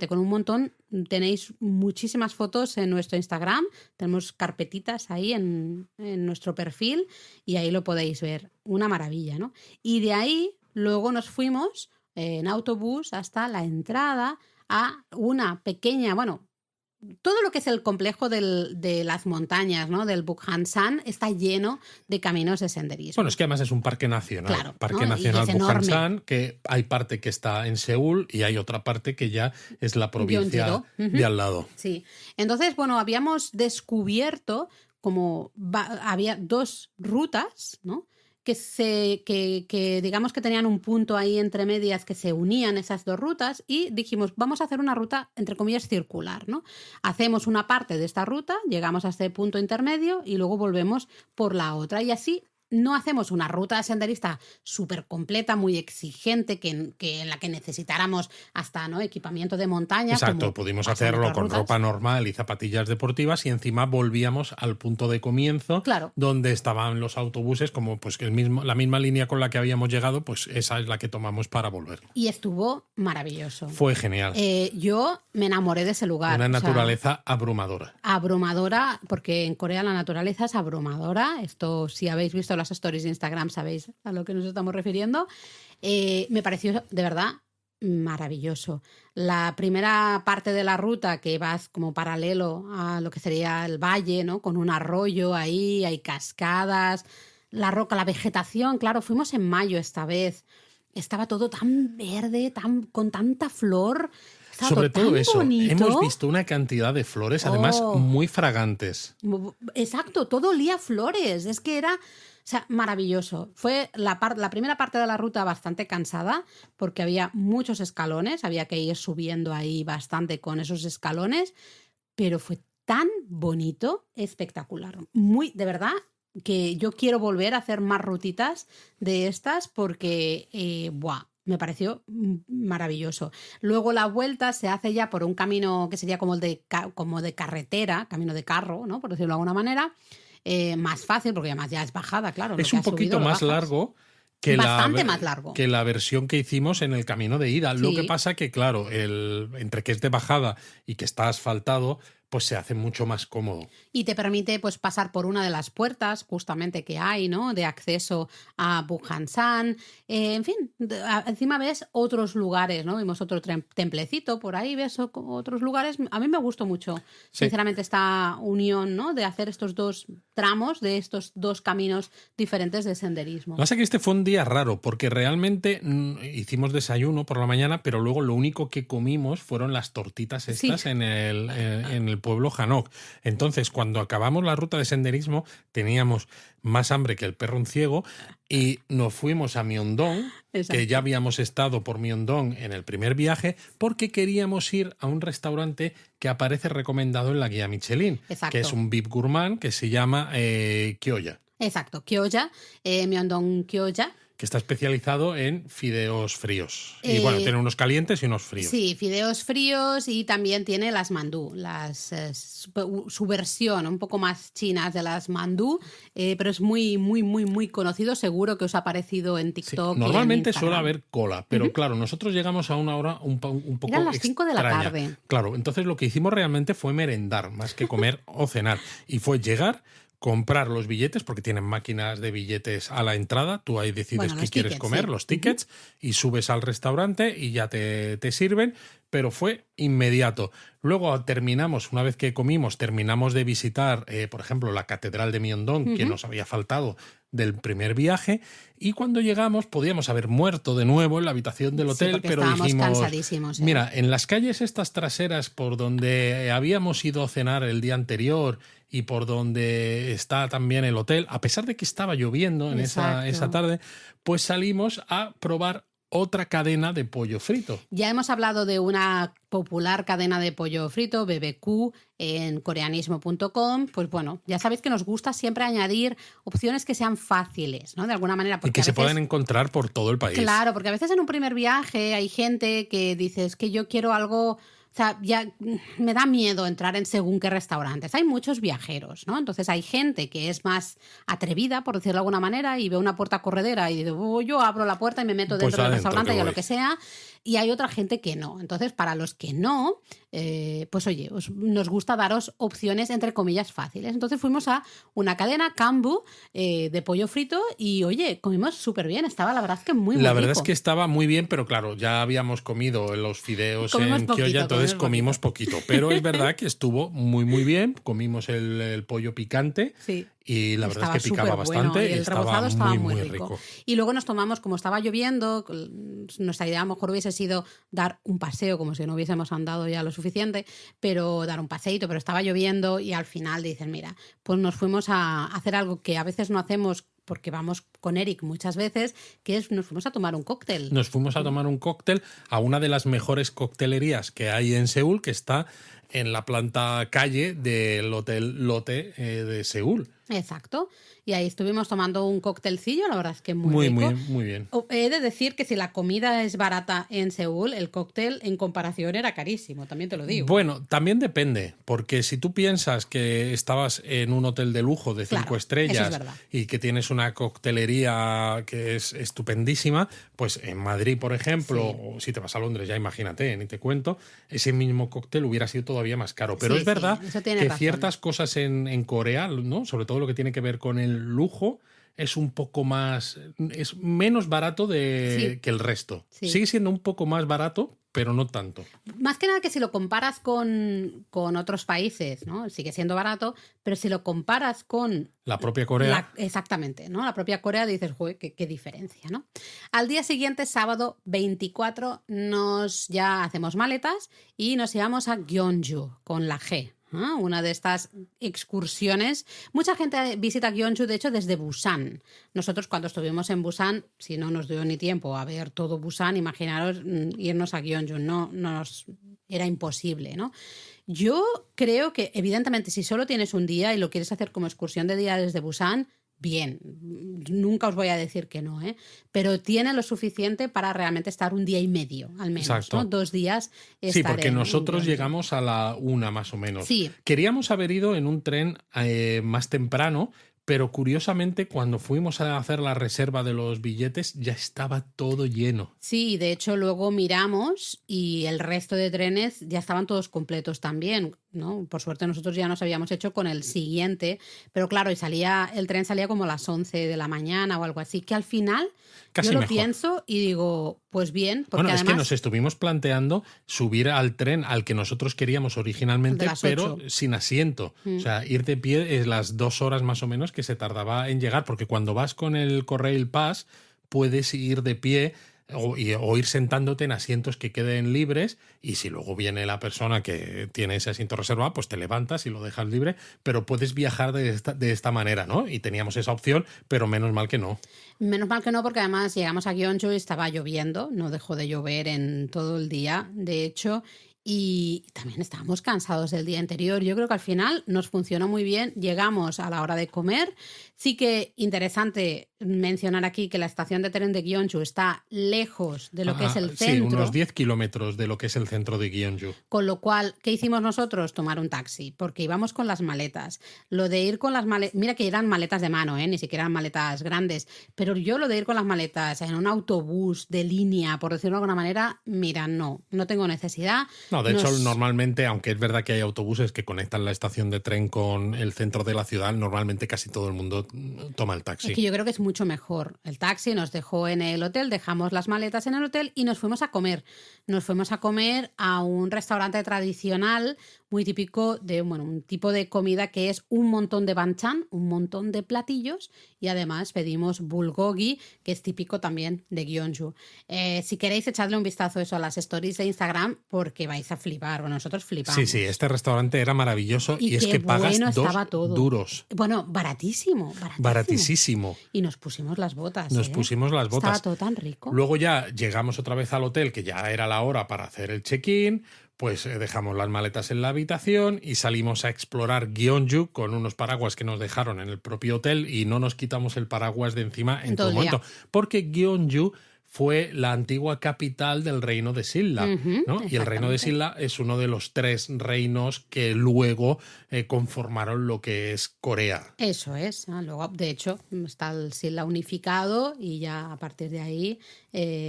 Speaker 1: con un montón. Tenéis muchísimas fotos en nuestro Instagram. Tenemos carpetitas ahí en nuestro perfil y ahí lo podéis ver. Una maravilla, ¿no? Y de ahí luego nos fuimos en autobús hasta la entrada a una pequeña, todo lo que es el complejo de las montañas, ¿no? Del Bukhansan está lleno de caminos de senderismo.
Speaker 2: Bueno, es que además es un parque nacional.
Speaker 1: Claro,
Speaker 2: Parque Nacional Bukhansan, que hay parte que está en Seúl y hay otra parte que ya es la provincia de al lado.
Speaker 1: Sí. Entonces, habíamos descubierto había dos rutas, ¿no? Que digamos que tenían un punto ahí entre medias que se unían esas dos rutas y dijimos, vamos a hacer una ruta, entre comillas, circular, ¿no? Hacemos una parte de esta ruta, llegamos a este punto intermedio y luego volvemos por la otra y así no hacemos una ruta senderista súper completa, muy exigente, que en la que necesitáramos hasta, ¿no?, equipamiento de montaña.
Speaker 2: Exacto, pudimos hacerlo con ropa normal y zapatillas deportivas y encima volvíamos al punto de comienzo,
Speaker 1: claro,
Speaker 2: donde estaban los autobuses, como pues la misma línea con la que habíamos llegado, pues esa es la que tomamos para volver.
Speaker 1: Y estuvo maravilloso.
Speaker 2: Fue genial.
Speaker 1: Yo me enamoré de ese lugar.
Speaker 2: Una naturaleza abrumadora.
Speaker 1: Abrumadora, porque en Corea la naturaleza es abrumadora. Esto, si habéis visto las stories de Instagram, sabéis a lo que nos estamos refiriendo. Me pareció, de verdad, maravilloso. La primera parte de la ruta, que vas como paralelo a lo que sería el valle, ¿no?, con un arroyo ahí, hay cascadas, la roca, la vegetación. Claro, fuimos en mayo esta vez. Estaba todo tan verde, con tanta flor.
Speaker 2: Sobre todo eso,
Speaker 1: bonito.
Speaker 2: Hemos visto una cantidad de flores, además muy fragantes.
Speaker 1: Exacto, todo olía a flores. Es que era, o sea, maravilloso. Fue la primera parte de la ruta bastante cansada porque había muchos escalones, había que ir subiendo ahí bastante con esos escalones, pero fue tan bonito, espectacular. De verdad, que yo quiero volver a hacer más rutitas de estas porque, me pareció maravilloso. Luego la vuelta se hace ya por un camino que sería como de carretera, camino de carro, ¿no?, por decirlo de alguna manera, más fácil, porque además ya es bajada, claro.
Speaker 2: Es un poquito más largo que
Speaker 1: más largo
Speaker 2: que la versión que hicimos en el camino de ida.
Speaker 1: Sí.
Speaker 2: Lo que pasa que, claro, entre que es de bajada y que está asfaltado, pues se hace mucho más cómodo.
Speaker 1: Y te permite pues pasar por una de las puertas justamente que hay, ¿no?, de acceso a Bukhansan. En fin, encima ves otros lugares, ¿no? Vimos otro templecito por ahí, ves otros lugares. A mí me gustó mucho, sinceramente, esta unión, ¿no?, de hacer estos dos tramos, de estos dos caminos diferentes de senderismo.
Speaker 2: Pasa que este fue un día raro, porque realmente hicimos desayuno por la mañana, pero luego lo único que comimos fueron las tortitas estas en el pueblo Hanok. Entonces, cuando acabamos la ruta de senderismo, teníamos más hambre que el perro un ciego y nos fuimos a Myeongdong, que ya habíamos estado por Myeongdong en el primer viaje, porque queríamos ir a un restaurante que aparece recomendado en la guía Michelin, que es un VIP gourmand que se llama Kyoya.
Speaker 1: Exacto, Kyoya, Myeongdong Kyoya.
Speaker 2: Que está especializado en fideos fríos. Y bueno, tiene unos calientes y unos fríos.
Speaker 1: Sí, fideos fríos, y también tiene las mandú, su versión un poco más chinas de las mandú, pero es muy, muy, muy, muy conocido. Seguro que os ha aparecido en TikTok.
Speaker 2: Sí, normalmente suele haber cola, pero claro, nosotros llegamos a una hora un poco
Speaker 1: Eran las 5 de la tarde.
Speaker 2: Claro, entonces lo que hicimos realmente fue merendar, más que comer o cenar. Y fue llegar, comprar los billetes, porque tienen máquinas de billetes a la entrada. Tú ahí decides qué quieres comer, los tickets, y subes al restaurante y ya te sirven, pero fue inmediato. Luego una vez que comimos, terminamos de visitar, por ejemplo, la Catedral de Myeongdong, que nos había faltado del primer viaje, y cuando llegamos podíamos haber muerto de nuevo en la habitación del hotel, pero dijimos,
Speaker 1: cansadísimos,
Speaker 2: mira, en las calles estas traseras por donde habíamos ido a cenar el día anterior y por donde está también el hotel, a pesar de que estaba lloviendo en esa tarde, pues salimos a probar otra cadena de pollo frito.
Speaker 1: Ya hemos hablado de una popular cadena de pollo frito, BBQ, en coreanismo.com. Pues bueno, ya sabéis que nos gusta siempre añadir opciones que sean fáciles, ¿no?, de alguna manera.
Speaker 2: Y que se puedan encontrar por todo el país.
Speaker 1: Claro, porque a veces en un primer viaje hay gente que dice, es que yo quiero algo... O sea, ya me da miedo entrar en según qué restaurantes. Hay muchos viajeros, ¿no? Entonces hay gente que es más atrevida, por decirlo de alguna manera, y ve una puerta corredera y dice, yo abro la puerta y me meto dentro del restaurante y a lo que sea. Y hay otra gente que no. Entonces, para los que no, pues oye, nos gusta daros opciones, entre comillas, fáciles. Entonces fuimos a una cadena, Kambu, de pollo frito, y oye, comimos súper bien. Estaba, la verdad, que muy rico.
Speaker 2: La verdad es que estaba muy bien, pero claro, ya habíamos comido los fideos en Kyoya, entonces comimos poquito. Pero es verdad que estuvo muy, muy bien. Comimos el pollo picante.
Speaker 1: Sí.
Speaker 2: Y la verdad es que picaba
Speaker 1: bueno,
Speaker 2: bastante
Speaker 1: y el
Speaker 2: estaba
Speaker 1: rebozado estaba muy
Speaker 2: rico.
Speaker 1: Y luego nos tomamos, como estaba lloviendo, nuestra idea a lo mejor hubiese sido dar un paseo, como si no hubiésemos andado ya lo suficiente, pero dar un paseíto, pero estaba lloviendo y al final dicen, mira, pues nos fuimos a hacer algo que a veces no hacemos, porque vamos con Eric muchas veces, que es nos fuimos a tomar un cóctel.
Speaker 2: Nos fuimos a tomar un cóctel a una de las mejores coctelerías que hay en Seúl, que está en la planta calle del Hotel Lotte de Seúl.
Speaker 1: Exacto. Y ahí estuvimos tomando un cóctelcillo, la verdad es que muy rico.
Speaker 2: Muy bien.
Speaker 1: He de decir que si la comida es barata en Seúl, el cóctel en comparación era carísimo, también te lo digo.
Speaker 2: Bueno, también depende, porque si tú piensas que estabas en un hotel de lujo de 5 estrellas y que tienes una coctelería que es estupendísima, pues en Madrid, por ejemplo, o si te vas a Londres, ya imagínate, ni te cuento, ese mismo cóctel hubiera sido todavía más caro. Pero es verdad que ciertas cosas en Corea, ¿no? Sobre todo lo que tiene que ver con el lujo, es un poco más, es menos barato que el resto. Sí. Sigue siendo un poco más barato, pero no tanto.
Speaker 1: Más que nada que si lo comparas con otros países, ¿no? Sigue siendo barato, pero si lo comparas con
Speaker 2: la propia Corea.
Speaker 1: Exactamente, ¿no? La propia Corea dices, joder, qué diferencia, ¿no? Al día siguiente, sábado 24, ya hacemos maletas y nos íbamos a Gyeongju con la G. Una de estas excursiones. Mucha gente visita Gyeongju, de hecho, desde Busan. Nosotros cuando estuvimos en Busan, si no nos dio ni tiempo a ver todo Busan, imaginaros irnos a Gyeongju, no nos era imposible, ¿no? Yo creo que, evidentemente, si solo tienes un día y lo quieres hacer como excursión de día desde Busan, bien, nunca os voy a decir que no, pero tiene lo suficiente para realmente estar un día y medio, al menos. Exacto. ¿No? 2 días.
Speaker 2: Sí, porque nosotros llegamos a la 1 más o menos.
Speaker 1: Sí.
Speaker 2: Queríamos haber ido en un tren más temprano, pero curiosamente cuando fuimos a hacer la reserva de los billetes ya estaba todo lleno.
Speaker 1: Sí, de hecho luego miramos y el resto de trenes ya estaban todos completos también, ¿no? Por suerte nosotros ya nos habíamos hecho con el siguiente, pero claro, el tren salía como a las 11 de la mañana o algo así, que al final
Speaker 2: casi
Speaker 1: yo lo
Speaker 2: mejor.
Speaker 1: Pienso y digo, pues bien, porque
Speaker 2: bueno,
Speaker 1: además,
Speaker 2: es que nos estuvimos planteando subir al tren al que nosotros queríamos originalmente, pero sin asiento. O sea, ir de pie es las 2 horas más o menos que se tardaba en llegar, porque cuando vas con el Corail Pass puedes ir de pie o ir sentándote en asientos que queden libres, y si luego viene la persona que tiene ese asiento reservado, pues te levantas y lo dejas libre, pero puedes viajar de esta manera, ¿no? Y teníamos esa opción, pero menos mal que no.
Speaker 1: Menos mal que no, porque además llegamos a Gyeongju y estaba lloviendo, no dejó de llover en todo el día, de hecho, y también estábamos cansados del día anterior. Yo creo que al final nos funcionó muy bien, llegamos a la hora de comer. Sí que interesante mencionar aquí que la estación de tren de Gyeongju está lejos de lo que es el centro.
Speaker 2: Sí, unos 10 kilómetros de lo que es el centro de Gyeongju.
Speaker 1: Con lo cual, ¿qué hicimos nosotros? Tomar un taxi, porque íbamos con las maletas. Lo de ir con las maletas, mira que eran maletas de mano, ni siquiera eran maletas grandes, pero yo lo de ir con las maletas en un autobús de línea, por decirlo de alguna manera, mira, no tengo necesidad.
Speaker 2: No, de hecho, normalmente, aunque es verdad que hay autobuses que conectan la estación de tren con el centro de la ciudad, normalmente casi todo el mundo toma el taxi.
Speaker 1: Es que yo creo que es mucho mejor. El taxi nos dejó en el hotel, dejamos las maletas en el hotel y nos fuimos a comer. Nos fuimos a comer a un restaurante tradicional muy típico de, un tipo de comida que es un montón de banchan, un montón de platillos, y además pedimos bulgogi, que es típico también de Gyeongju. Si queréis echadle un vistazo a las stories de Instagram, porque vais a flipar. Bueno, nosotros flipamos.
Speaker 2: Sí, este restaurante era maravilloso y es que pagas 2 duros.
Speaker 1: Bueno, baratísimo.
Speaker 2: Baratísimo.
Speaker 1: Y nos pusimos las botas.
Speaker 2: Pusimos las botas.
Speaker 1: Estaba todo tan rico.
Speaker 2: Luego ya llegamos otra vez al hotel, que ya era la hora para hacer el check-in. Pues dejamos las maletas en la habitación y salimos a explorar Gyeongju con unos paraguas que nos dejaron en el propio hotel, y no nos quitamos el paraguas de encima en todo momento. Porque Gyeongju fue la antigua capital del reino de Silla, ¿no? Y el reino de Silla es uno de los 3 reinos que luego conformaron lo que es Corea.
Speaker 1: Eso es. Luego, de hecho, está el Silla unificado y ya a partir de ahí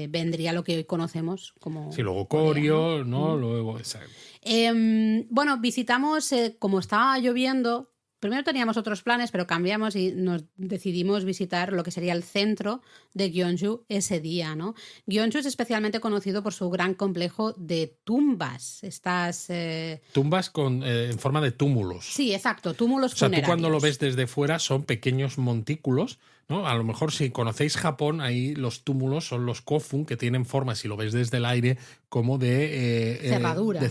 Speaker 1: vendría lo que hoy conocemos como
Speaker 2: Sí, luego Koryo, ¿no? Luego, exacto.
Speaker 1: Bueno, visitamos, como estaba lloviendo. Primero teníamos otros planes, pero cambiamos y nos decidimos visitar lo que sería el centro de Gyeongju ese día, ¿no? Gyeongju es especialmente conocido por su gran complejo de tumbas. Estas
Speaker 2: tumbas en forma de túmulos.
Speaker 1: Sí, exacto, túmulos funerarios.
Speaker 2: O sea, tú cuando lo ves desde fuera son pequeños montículos, ¿no? A lo mejor si conocéis Japón, ahí los túmulos son los kofun, que tienen forma, si lo ves desde el aire, como de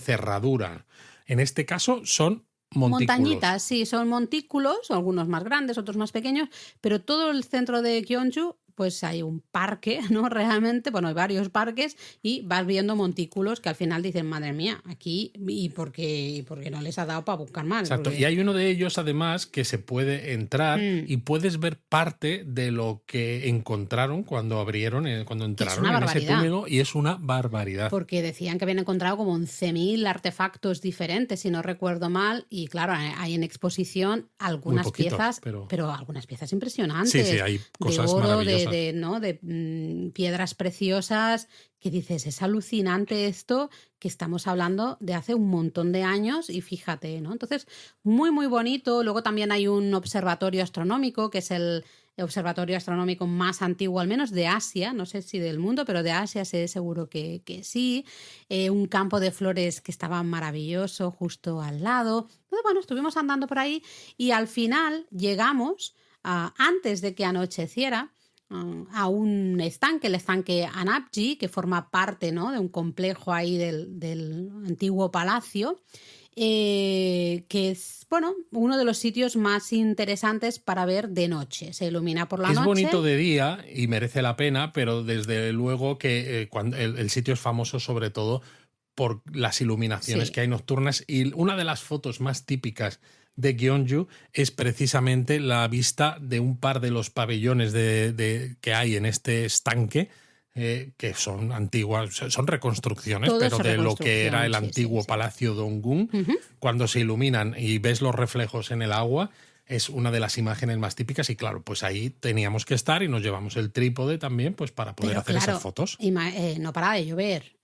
Speaker 2: cerradura. En este caso son
Speaker 1: montañitas, sí, son montículos, algunos más grandes, otros más pequeños, pero todo el centro de Gyeongju pues hay un parque, ¿no? Realmente, bueno, hay varios parques y vas viendo montículos que al final dicen, madre mía, aquí, ¿y por qué no les ha dado para buscar más?
Speaker 2: Exacto,
Speaker 1: porque...
Speaker 2: y hay uno de ellos además que se puede entrar y puedes ver parte de lo que encontraron cuando abrieron, cuando entraron en ese túnel, y es una barbaridad.
Speaker 1: Porque decían que habían encontrado como 11.000 artefactos diferentes, si no recuerdo mal, y claro, hay en exposición algunas piezas, pero algunas piezas impresionantes.
Speaker 2: Sí, hay cosas
Speaker 1: de oro,
Speaker 2: maravillosas.
Speaker 1: de piedras preciosas, que dices, es alucinante esto, que estamos hablando de hace un montón de años y fíjate, ¿no? Entonces, muy, muy bonito. Luego también hay un observatorio astronómico, que es el observatorio astronómico más antiguo, al menos de Asia, no sé si del mundo, pero de Asia sé seguro que sí. Un campo de flores que estaba maravilloso justo al lado. Entonces, bueno, estuvimos andando por ahí y al final llegamos, antes de que anocheciera, a un estanque, el estanque Anapji, que forma parte, ¿no?, de un complejo ahí del antiguo palacio, que es, bueno, uno de los sitios más interesantes para ver de noche. Se ilumina por la noche.
Speaker 2: Es bonito de día y merece la pena, pero desde luego que cuando el sitio es famoso sobre todo por las iluminaciones que hay nocturnas, y una de las fotos más típicas de Gyeongju es precisamente la vista de un par de los pabellones que hay en este estanque, que son antiguas, son reconstrucciones, pero de lo que era el antiguo Palacio Donggun. Cuando se iluminan y ves los reflejos en el agua, es una de las imágenes más típicas, y claro, pues ahí teníamos que estar y nos llevamos el trípode también, pues para poder hacer esas fotos.
Speaker 1: No paraba de llover.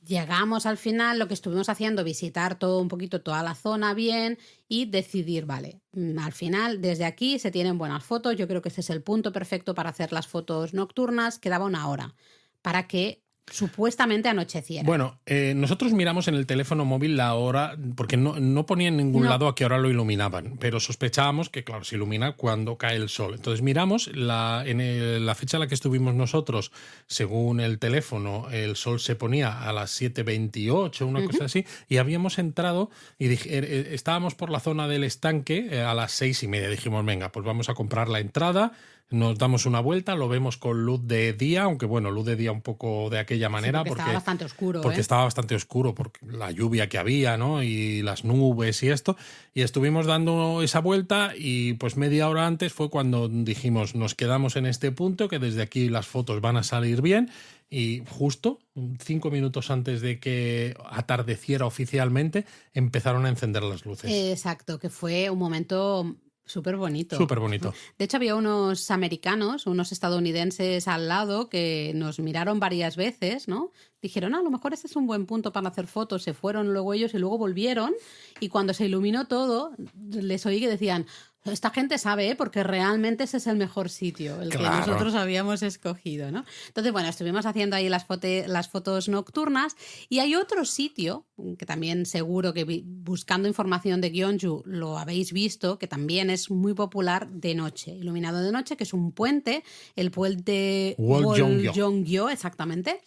Speaker 1: Llegamos al final, lo que estuvimos haciendo, visitar todo un poquito, toda la zona bien y decidir, vale, al final desde aquí se tienen buenas fotos, yo creo que este es el punto perfecto para hacer las fotos nocturnas. Quedaba una hora para que supuestamente anocheciera.
Speaker 2: Bueno, nosotros miramos en el teléfono móvil la hora, porque no ponía en ningún lado a qué hora lo iluminaban, pero sospechábamos que, claro, se ilumina cuando cae el sol. Entonces miramos, en la fecha en la que estuvimos nosotros, según el teléfono, el sol se ponía a las 7:28, una cosa así, y habíamos entrado y estábamos por la zona del estanque a las 6:30. Dijimos, venga, pues vamos a comprar la entrada. Nos damos una vuelta, lo vemos con luz de día, aunque bueno, luz de día un poco de aquella manera.
Speaker 1: Porque estaba bastante oscuro.
Speaker 2: Porque estaba bastante oscuro, porque la lluvia que había, ¿no? Y las nubes y esto. Y estuvimos dando esa vuelta y pues media hora antes fue cuando dijimos, nos quedamos en este punto, que desde aquí las fotos van a salir bien. Y justo 5 minutos antes de que atardeciera oficialmente, empezaron a encender las luces.
Speaker 1: Exacto, que fue un momento súper bonito.
Speaker 2: Súper bonito.
Speaker 1: De hecho, había unos americanos, unos estadounidenses al lado que nos miraron varias veces, ¿no? Dijeron, a lo mejor este es un buen punto para hacer fotos. Se fueron luego ellos y luego volvieron. Y cuando se iluminó todo, les oí que decían, esta gente sabe, porque realmente ese es el mejor sitio, el que nosotros habíamos escogido, ¿no? Entonces, bueno, estuvimos haciendo ahí las fotos nocturnas, y hay otro sitio que también seguro que buscando información de Gyeongju lo habéis visto, que también es muy popular de noche, iluminado de noche, que es un puente, el puente Woljeongyo, exactamente.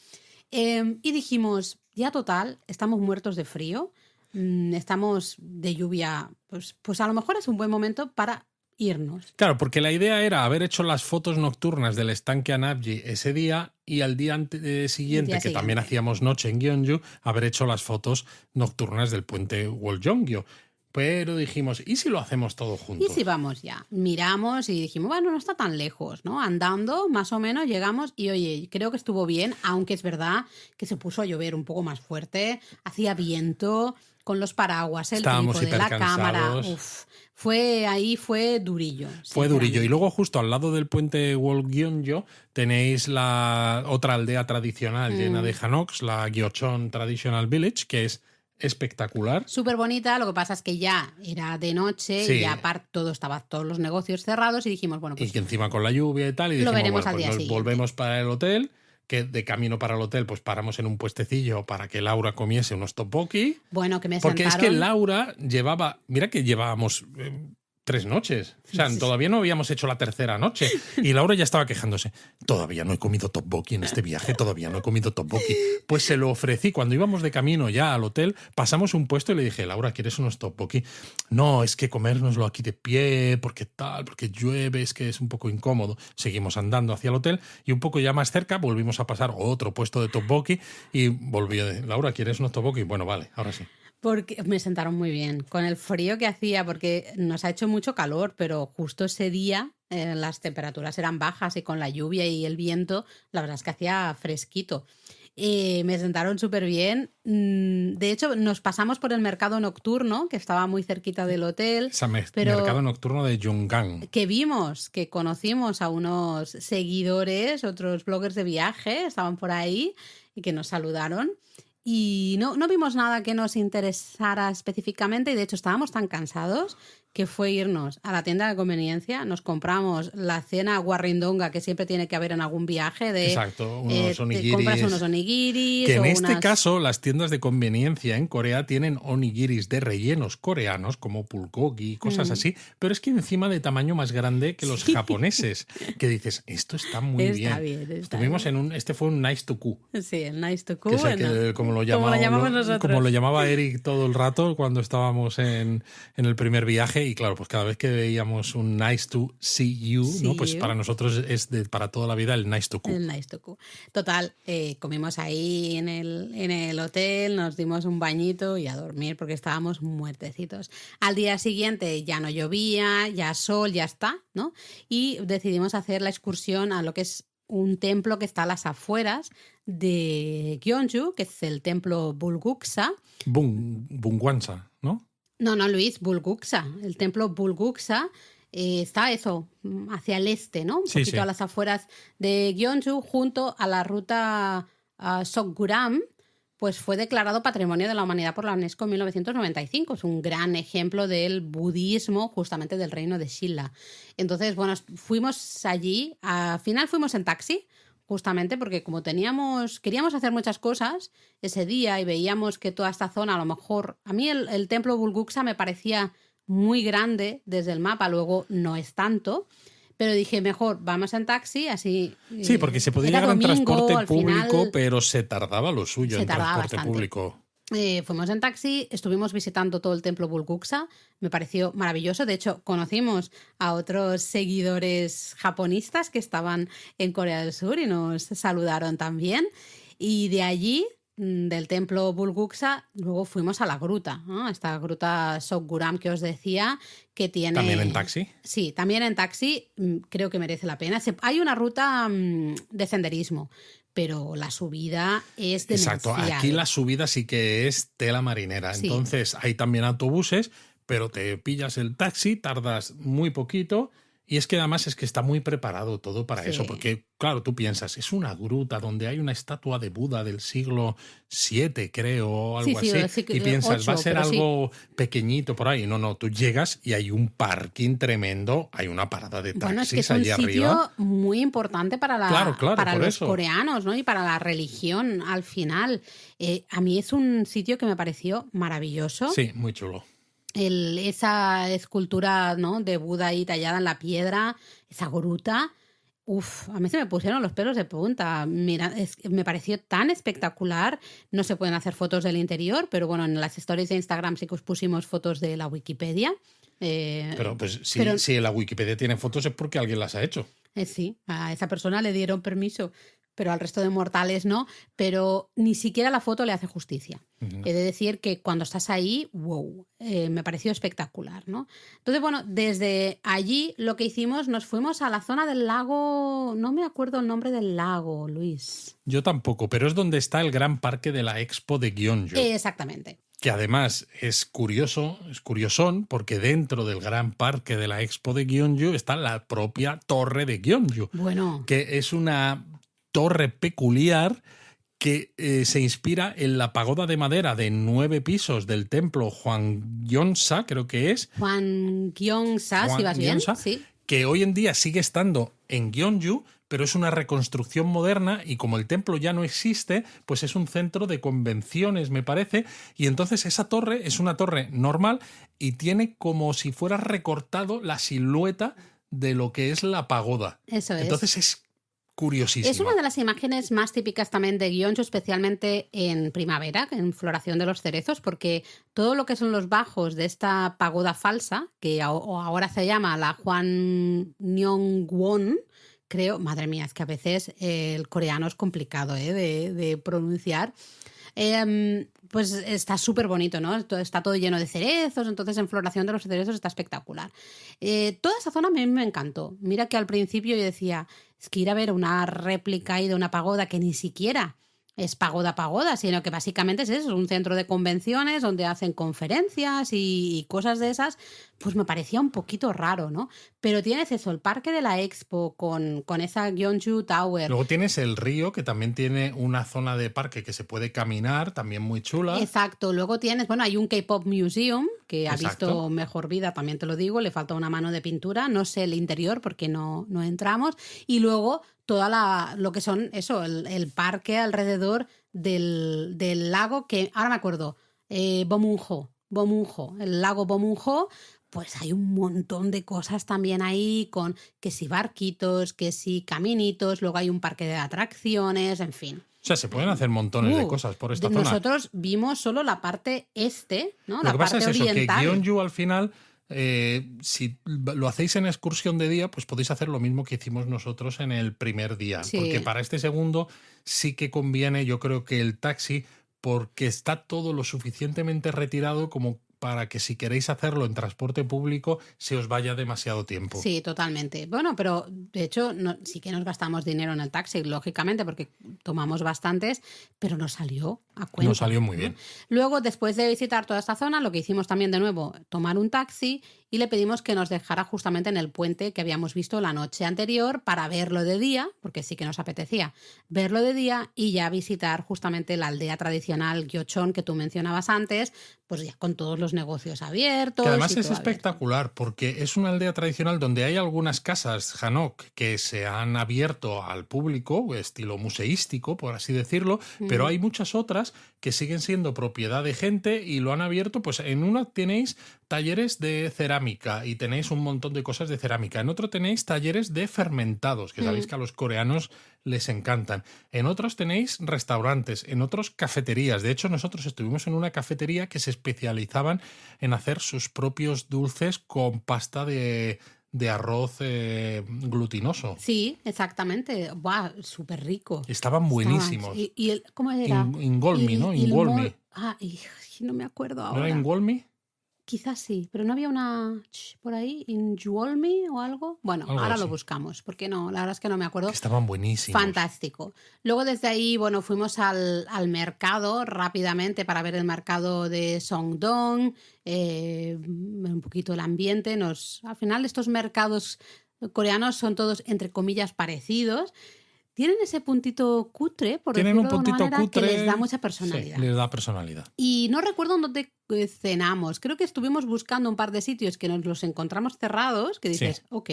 Speaker 1: Y dijimos, ya total, estamos muertos de frío, estamos de lluvia, pues a lo mejor es un buen momento para irnos.
Speaker 2: Claro, porque la idea era haber hecho las fotos nocturnas del estanque Anapji ese día, y al día siguiente, que también hacíamos noche en Gyeongju, haber hecho las fotos nocturnas del puente Woljeongyo. Pero dijimos, ¿y si lo hacemos todo juntos?
Speaker 1: ¿Y si vamos ya? Miramos y dijimos, bueno, no está tan lejos, ¿no? Andando, más o menos, llegamos y, oye, creo que estuvo bien, aunque es verdad que se puso a llover un poco más fuerte, hacía viento, con los paraguas, el trípode, la cámara, fue durillo.
Speaker 2: Fue durillo. Y luego justo al lado del puente Woljeongyo tenéis la otra aldea tradicional llena de hanoks, la Gyeocheon Traditional Village, que es espectacular.
Speaker 1: Súper bonita, lo que pasa es que ya era de noche y aparte todos los negocios cerrados, y dijimos, bueno, pues...
Speaker 2: Y que encima con la lluvia y tal, y dijimos,
Speaker 1: lo veremos
Speaker 2: bueno,
Speaker 1: al día
Speaker 2: pues
Speaker 1: siguiente.
Speaker 2: Volvemos para el hotel, que de camino para el hotel pues paramos en un puestecillo para que Laura comiese unos tteokbokki.
Speaker 1: Bueno, que me
Speaker 2: Porque
Speaker 1: sentaron...
Speaker 2: es que Laura llevaba... Mira que llevábamos 3 noches. O sea, todavía no habíamos hecho la tercera noche. Y Laura ya estaba quejándose. Todavía no he comido tteokbokki en este viaje, todavía no he comido tteokbokki. Pues se lo ofrecí. Cuando íbamos de camino ya al hotel, pasamos un puesto y le dije, Laura, ¿quieres unos tteokbokki? No, es que comérnoslo aquí de pie, porque llueve, es que es un poco incómodo. Seguimos andando hacia el hotel y un poco ya más cerca volvimos a pasar otro puesto de tteokbokki y volví a decir, Laura, ¿quieres unos tteokbokki? Bueno, vale, ahora sí.
Speaker 1: Porque me sentaron muy bien, con el frío que hacía, porque nos ha hecho mucho calor, pero justo ese día las temperaturas eran bajas y con la lluvia y el viento, la verdad es que hacía fresquito. Me sentaron súper bien. De hecho, nos pasamos por el mercado nocturno, que estaba muy cerquita del hotel.
Speaker 2: Mercado nocturno de Yungang.
Speaker 1: Que conocimos a unos seguidores, otros bloggers de viaje, estaban por ahí y que nos saludaron. Y no vimos nada que nos interesara específicamente y de hecho estábamos tan cansados que fue irnos a la tienda de conveniencia, nos compramos la cena guarrindonga que siempre tiene que haber en algún viaje.
Speaker 2: Exacto, unos onigiris.
Speaker 1: Compras unos onigiris.
Speaker 2: Que en este caso las tiendas de conveniencia en Corea tienen onigiris de rellenos coreanos como bulgogi, cosas así, pero es que encima de tamaño más grande que los japoneses, que dices, esto está muy bien. Estuvimos en este fue un nice to cook.
Speaker 1: Sí, el nice to cook.
Speaker 2: Que es el como lo llamamos nosotros. Como lo llamaba Eric todo el rato cuando estábamos en el primer viaje. Y claro, pues cada vez que veíamos un nice to see you, ¿no? Pues para nosotros es para toda la vida el nice to cook.
Speaker 1: El nice to cook. Total, comimos ahí en el hotel, nos dimos un bañito y a dormir porque estábamos muertecitos. Al día siguiente ya no llovía, ya sol, ya está, ¿no? Y decidimos hacer la excursión a lo que es un templo que está a las afueras de Gyeongju, que es el templo Bulguksa.
Speaker 2: Bungwansa, ¿no?
Speaker 1: No, Luis, Bulguksa. El templo Bulguksa está eso, hacia el este, ¿no? Un poquito a las afueras de Gyeongju, junto a la ruta Sokguram, pues fue declarado Patrimonio de la Humanidad por la UNESCO en 1995. Es un gran ejemplo del budismo, justamente del reino de Shilla. Entonces, bueno, fuimos allí. Al final fuimos en taxi, justamente porque como queríamos hacer muchas cosas ese día y veíamos que toda esta zona, a lo mejor, a mí el templo Bulguksa me parecía muy grande desde el mapa, luego no es tanto, pero dije, mejor vamos en taxi, así...
Speaker 2: Sí, porque se podía llegar en transporte público, pero se tardaba lo suyo en transporte público.
Speaker 1: Fuimos en taxi, estuvimos visitando todo el templo Bulguksa, me pareció maravilloso. De hecho, conocimos a otros seguidores japonistas que estaban en Corea del Sur y nos saludaron también. Y de allí, del templo Bulguksa, luego fuimos a la gruta, ¿no? Esta gruta Sokguram que os decía, que tiene...
Speaker 2: ¿También en taxi?
Speaker 1: Sí, también en taxi, creo que merece la pena. Hay una ruta de senderismo, pero la subida es demencial.
Speaker 2: Exacto, aquí la subida sí que es tela marinera. Sí. Entonces hay también autobuses, pero te pillas el taxi, tardas muy poquito y es que además es que está muy preparado todo para eso, porque claro, tú piensas, es una gruta donde hay una estatua de Buda del siglo VII, creo, o algo así, y piensas, 8, va a ser algo pequeñito por ahí. No, tú llegas y hay un parking tremendo, hay una parada de taxis allá arriba.
Speaker 1: Es que es un sitio muy importante para los coreanos, ¿no? Y para la religión al final. A mí es un sitio que me pareció maravilloso.
Speaker 2: Sí, muy chulo.
Speaker 1: Esa escultura, ¿no?, de Buda ahí tallada en la piedra, esa gruta, a mí se me pusieron los pelos de punta. Mira, me pareció tan espectacular. No se pueden hacer fotos del interior, pero bueno, en las stories de Instagram sí que os pusimos fotos de la Wikipedia.
Speaker 2: Pero pues si la Wikipedia tiene fotos es porque alguien las ha hecho.
Speaker 1: Sí, a esa persona le dieron permiso, pero al resto de mortales no, pero ni siquiera la foto le hace justicia. Uh-huh. He de decir que cuando estás ahí, wow, me pareció espectacular, ¿no? Entonces, bueno, desde allí lo que hicimos, nos fuimos a la zona del lago, no me acuerdo el nombre del lago, Luis.
Speaker 2: Yo tampoco, pero es donde está el gran parque de la Expo de Gyeongju.
Speaker 1: Exactamente.
Speaker 2: Que además es curiosón, porque dentro del gran parque de la Expo de Gyeongju está la propia torre de Gyeongju.
Speaker 1: Bueno.
Speaker 2: Que es una torre peculiar que se inspira en la pagoda de madera de 9 pisos del templo Hwangryongsa, creo que es.
Speaker 1: Hwangryongsa, si vas bien, sí.
Speaker 2: que hoy en día sigue estando en Gyeongju, pero es una reconstrucción moderna y como el templo ya no existe, pues es un centro de convenciones, me parece, y entonces esa torre es una torre normal y tiene como si fuera recortado la silueta de lo que es la pagoda.
Speaker 1: Eso es.
Speaker 2: Entonces es curiosísima.
Speaker 1: Es una de las imágenes más típicas también de Gyeongju, especialmente en primavera, en floración de los cerezos, porque todo lo que son los bajos de esta pagoda falsa, que ahora se llama la Hwangryongwon, creo, madre mía, es que a veces el coreano es complicado de pronunciar. Pues está súper bonito, ¿no? Está todo lleno de cerezos, entonces en floración de los cerezos está espectacular. Toda esa zona a mí me encantó. Mira que al principio yo decía, es que ir a ver una réplica ahí de una pagoda que ni siquiera es pagoda, sino que básicamente es eso, es un centro de convenciones donde hacen conferencias y cosas de esas, pues me parecía un poquito raro, ¿no? Pero tienes eso, el parque de la Expo con esa Gyeongju Tower.
Speaker 2: Luego tienes el río, que también tiene una zona de parque que se puede caminar, también muy chula.
Speaker 1: Exacto, luego tienes, bueno, hay un K-Pop Museum que ha visto mejor vida, también te lo digo, le falta una mano de pintura, no sé el interior porque no entramos, y luego toda lo que son eso, el parque alrededor del lago, que ahora me acuerdo, Bomunjo, el lago Bomunjo, pues hay un montón de cosas también ahí, con que si barquitos, que si caminitos, luego hay un parque de atracciones, en fin.
Speaker 2: O sea, se pueden hacer montones de cosas por esta zona.
Speaker 1: Nosotros vimos solo la parte este, ¿no?
Speaker 2: Lo que pasa es
Speaker 1: oriental.
Speaker 2: eso, que Gyeongju al final, si lo hacéis en excursión de día, pues podéis hacer lo mismo que hicimos nosotros en el primer día.
Speaker 1: Sí.
Speaker 2: Porque para este segundo sí que conviene, yo creo que el taxi, porque está todo lo suficientemente retirado como para que si queréis hacerlo en transporte público se os vaya demasiado tiempo.
Speaker 1: Sí, totalmente. Bueno, pero de hecho sí que nos gastamos dinero en el taxi, lógicamente, porque tomamos bastantes, pero nos salió a cuenta.
Speaker 2: Nos salió muy bien.
Speaker 1: Luego, después de visitar toda esta zona, lo que hicimos también de nuevo, tomar un taxi y le pedimos que nos dejara justamente en el puente que habíamos visto la noche anterior para verlo de día, porque sí que nos apetecía verlo de día y ya visitar justamente la aldea tradicional Gyeochon que tú mencionabas antes, pues ya con todos los negocios abiertos.
Speaker 2: Que además es espectacular porque es una aldea tradicional donde hay algunas casas hanok que se han abierto al público, estilo museístico, por así decirlo, pero hay muchas otras que siguen siendo propiedad de gente y lo han abierto, pues en una tenéis talleres de cerámica y tenéis un montón de cosas de cerámica. En otro tenéis talleres de fermentados, que sabéis que a los coreanos les encantan. En otros tenéis restaurantes, en otros cafeterías. De hecho, nosotros estuvimos en una cafetería que se especializaban en hacer sus propios dulces con pasta de arroz glutinoso.
Speaker 1: Sí, exactamente. ¡Buah! Súper rico.
Speaker 2: Estaban buenísimos.
Speaker 1: ¿Y ¿cómo era?
Speaker 2: Ingolmi, ¿no? Ingolmi.
Speaker 1: No me acuerdo ahora.
Speaker 2: ¿No era Ingolmi?
Speaker 1: Quizás sí, pero no había una por ahí, Injuolmi o algo. Bueno,
Speaker 2: algo
Speaker 1: ahora
Speaker 2: así.
Speaker 1: Lo buscamos, porque no, la verdad es que no me acuerdo.
Speaker 2: Que estaban buenísimos.
Speaker 1: Fantástico. Luego desde ahí, bueno, fuimos al mercado rápidamente para ver el mercado de Songdong, un poquito el ambiente. Al final estos mercados coreanos son todos, entre comillas, parecidos. Tienen ese puntito cutre, por decirlo de una manera, que les da mucha personalidad.
Speaker 2: Sí, les da personalidad.
Speaker 1: Y no recuerdo dónde cenamos. Creo que estuvimos buscando un par de sitios que nos los encontramos cerrados, que dices, ok,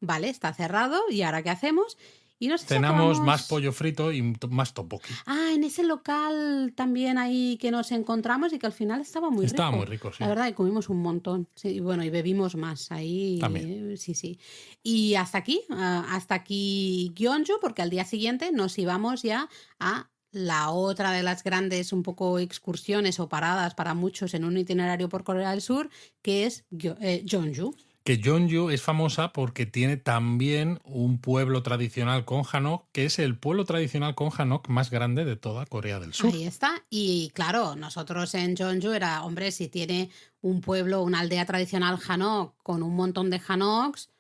Speaker 1: vale, está cerrado, ¿y ahora qué hacemos? Y no sé
Speaker 2: Cenamos más pollo frito y más tteokbokki.
Speaker 1: En ese local también ahí que nos encontramos y que al final estaba muy rico.
Speaker 2: Estaba muy rico, sí.
Speaker 1: La verdad, y comimos un montón. Sí, bueno, y bebimos más ahí.
Speaker 2: También.
Speaker 1: Sí. Y hasta aquí Gyeongju, porque al día siguiente nos íbamos ya a la otra de las grandes un poco excursiones o paradas para muchos en un itinerario por Corea del Sur, que es Jeonju.
Speaker 2: Que Jeonju es famosa porque tiene también un pueblo tradicional con hanok, que es el pueblo tradicional con hanok más grande de toda Corea del Sur.
Speaker 1: Ahí está. Y claro, nosotros en Jeonju era, hombre, si tiene un pueblo, una aldea tradicional hanok con un montón de hanoks,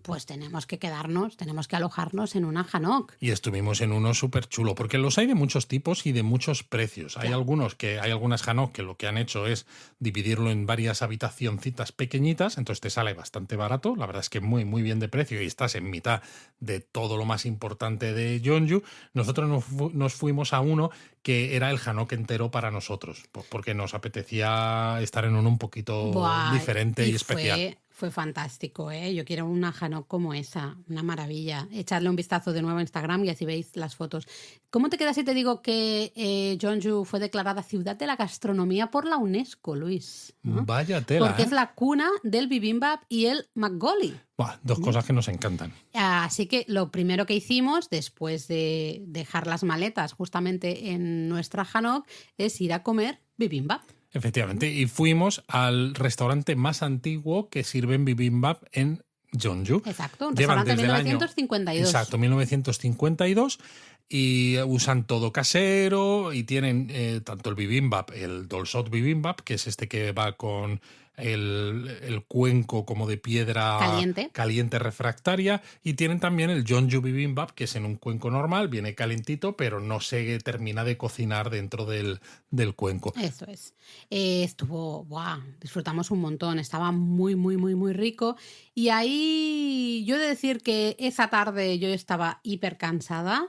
Speaker 1: pues tenemos que alojarnos en una hanok.
Speaker 2: Y estuvimos en uno súper chulo, porque los hay de muchos tipos y de muchos precios. Hay algunas hanok que lo que han hecho es dividirlo en varias habitacioncitas pequeñitas, entonces te sale bastante barato, la verdad es que muy, muy bien de precio y estás en mitad de todo lo más importante de Jeonju. Nosotros nos fuimos a uno que era el hanok entero para nosotros, porque nos apetecía estar en uno un poquito diferente y especial.
Speaker 1: Fue fantástico, ¿eh? Yo quiero una Hanok como esa, una maravilla. Echadle un vistazo de nuevo a Instagram y así veis las fotos. ¿Cómo te quedas si te digo que Jeonju fue declarada Ciudad de la Gastronomía por la UNESCO, Luis? ¿No?
Speaker 2: Vaya tela,
Speaker 1: porque es la cuna del bibimbap y el makgeolli.
Speaker 2: Dos cosas que nos encantan.
Speaker 1: Así que lo primero que hicimos después de dejar las maletas justamente en nuestra Hanok es ir a comer bibimbap.
Speaker 2: Efectivamente, y fuimos al restaurante más antiguo que sirven bibimbap en Jeonju.
Speaker 1: Exacto, un restaurante de 1952.
Speaker 2: Exacto, 1952. Y usan todo casero y tienen tanto el bibimbap, el dolsot bibimbap, que es este que va con el cuenco como de piedra caliente refractaria, y tienen también el Jeonju bibimbap, que es en un cuenco normal, viene calentito, pero no se termina de cocinar dentro del cuenco.
Speaker 1: Eso es. Disfrutamos un montón, estaba muy, muy, muy, muy rico. Y ahí yo he de decir que esa tarde yo estaba hiper cansada.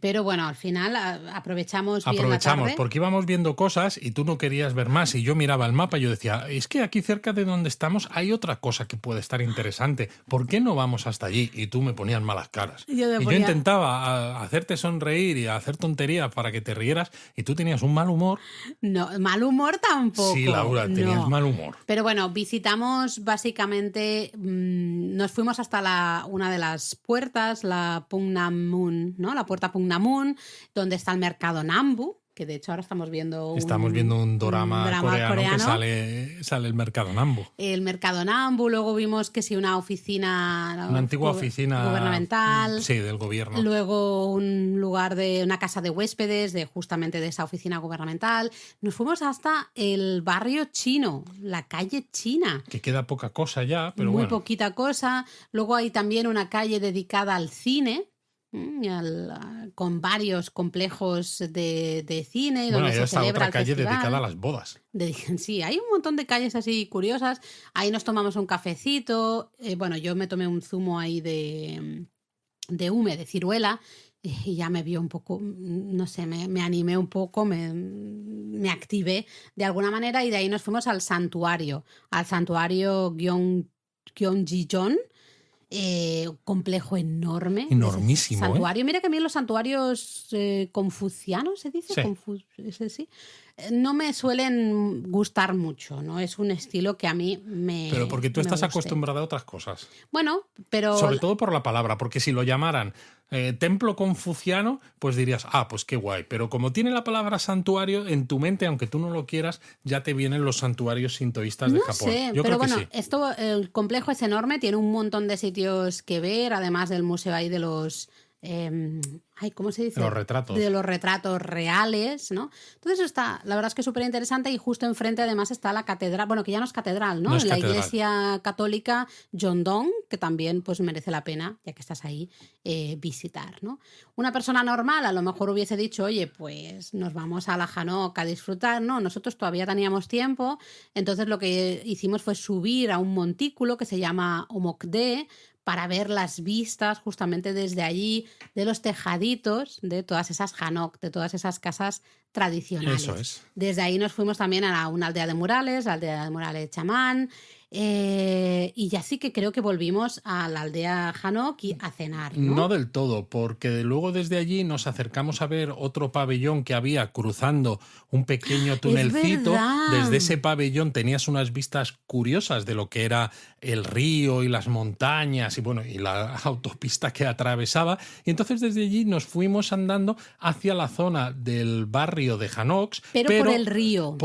Speaker 1: Pero bueno, al final aprovechamos bien la tarde.
Speaker 2: Porque íbamos viendo cosas y tú no querías ver más y yo miraba el mapa y yo decía, es que aquí cerca de donde estamos hay otra cosa que puede estar interesante, ¿por qué no vamos hasta allí? Y tú me ponías malas caras. Yo intentaba hacerte sonreír y hacer tonterías para que te rieras y tú tenías un mal humor.
Speaker 1: No, mal humor tampoco.
Speaker 2: Sí, Laura, tenías mal humor.
Speaker 1: Pero bueno, visitamos básicamente, nos fuimos hasta una de las puertas, la Pungnam-mun, ¿no? La puerta Pungnam-mun, donde está el mercado Nambu, que de hecho ahora estamos viendo
Speaker 2: un drama coreano que sale el mercado Nambu.
Speaker 1: El mercado Nambu, luego vimos que sí, una
Speaker 2: antigua oficina
Speaker 1: gubernamental.
Speaker 2: Sí, del gobierno.
Speaker 1: Luego un lugar una casa de huéspedes, justamente de esa oficina gubernamental. Nos fuimos hasta el barrio chino, la calle china.
Speaker 2: Que queda poca cosa ya, pero
Speaker 1: muy poquita cosa. Luego hay también una calle dedicada al cine, con varios complejos de cine donde se celebra
Speaker 2: otra calle
Speaker 1: el festival.
Speaker 2: Dedicada a las bodas.
Speaker 1: Sí, hay un montón de calles así curiosas. Ahí nos tomamos un cafecito. Yo me tomé un zumo ahí de hume, de ciruela, y ya me vio un poco, no sé, me animé un poco, me activé de alguna manera, y de ahí nos fuimos al santuario Gyeonggi-jeon. Complejo enorme.
Speaker 2: Enormísimo.
Speaker 1: Santuario. Mira que a mí los santuarios confucianos, ¿se dice?
Speaker 2: Sí.
Speaker 1: No me suelen gustar mucho, ¿no? Es un estilo que a mí
Speaker 2: Pero porque tú estás acostumbrada a otras cosas.
Speaker 1: Bueno, pero...
Speaker 2: Sobre todo por la palabra, porque si lo llamaran templo confuciano, pues dirías, pues qué guay. Pero como tiene la palabra santuario, en tu mente, aunque tú no lo quieras, ya te vienen los santuarios sintoístas de Japón.
Speaker 1: Yo pero bueno, el complejo es enorme, tiene un montón de sitios que ver, además del museo ahí de los... ¿cómo se dice?
Speaker 2: Los retratos.
Speaker 1: De los retratos reales, ¿no? Entonces la verdad es que es súper interesante, y justo enfrente además está la catedral, bueno, que ya no es catedral, ¿no? La iglesia católica Jeongdong, que también pues merece la pena, ya que estás ahí, visitar, ¿no? Una persona normal a lo mejor hubiese dicho, oye, pues nos vamos a la Hanok a disfrutar, ¿no? Nosotros todavía teníamos tiempo, entonces lo que hicimos fue subir a un montículo que se llama Omokdae, para ver las vistas justamente desde allí, de los tejaditos de todas esas Hanok, de todas esas casas tradicionales.
Speaker 2: Eso es.
Speaker 1: Desde ahí nos fuimos también a una aldea de murales, la aldea de murales chamán, y ya sí que creo que volvimos a la aldea Hanok a cenar, ¿no?
Speaker 2: No del todo, porque luego desde allí nos acercamos a ver otro pabellón que había cruzando un pequeño tunelcito. Desde ese pabellón tenías unas vistas curiosas de lo que era el río y las montañas y la autopista que atravesaba. Y entonces desde allí nos fuimos andando hacia la zona del barrio de Hanok.
Speaker 1: Pero por el río.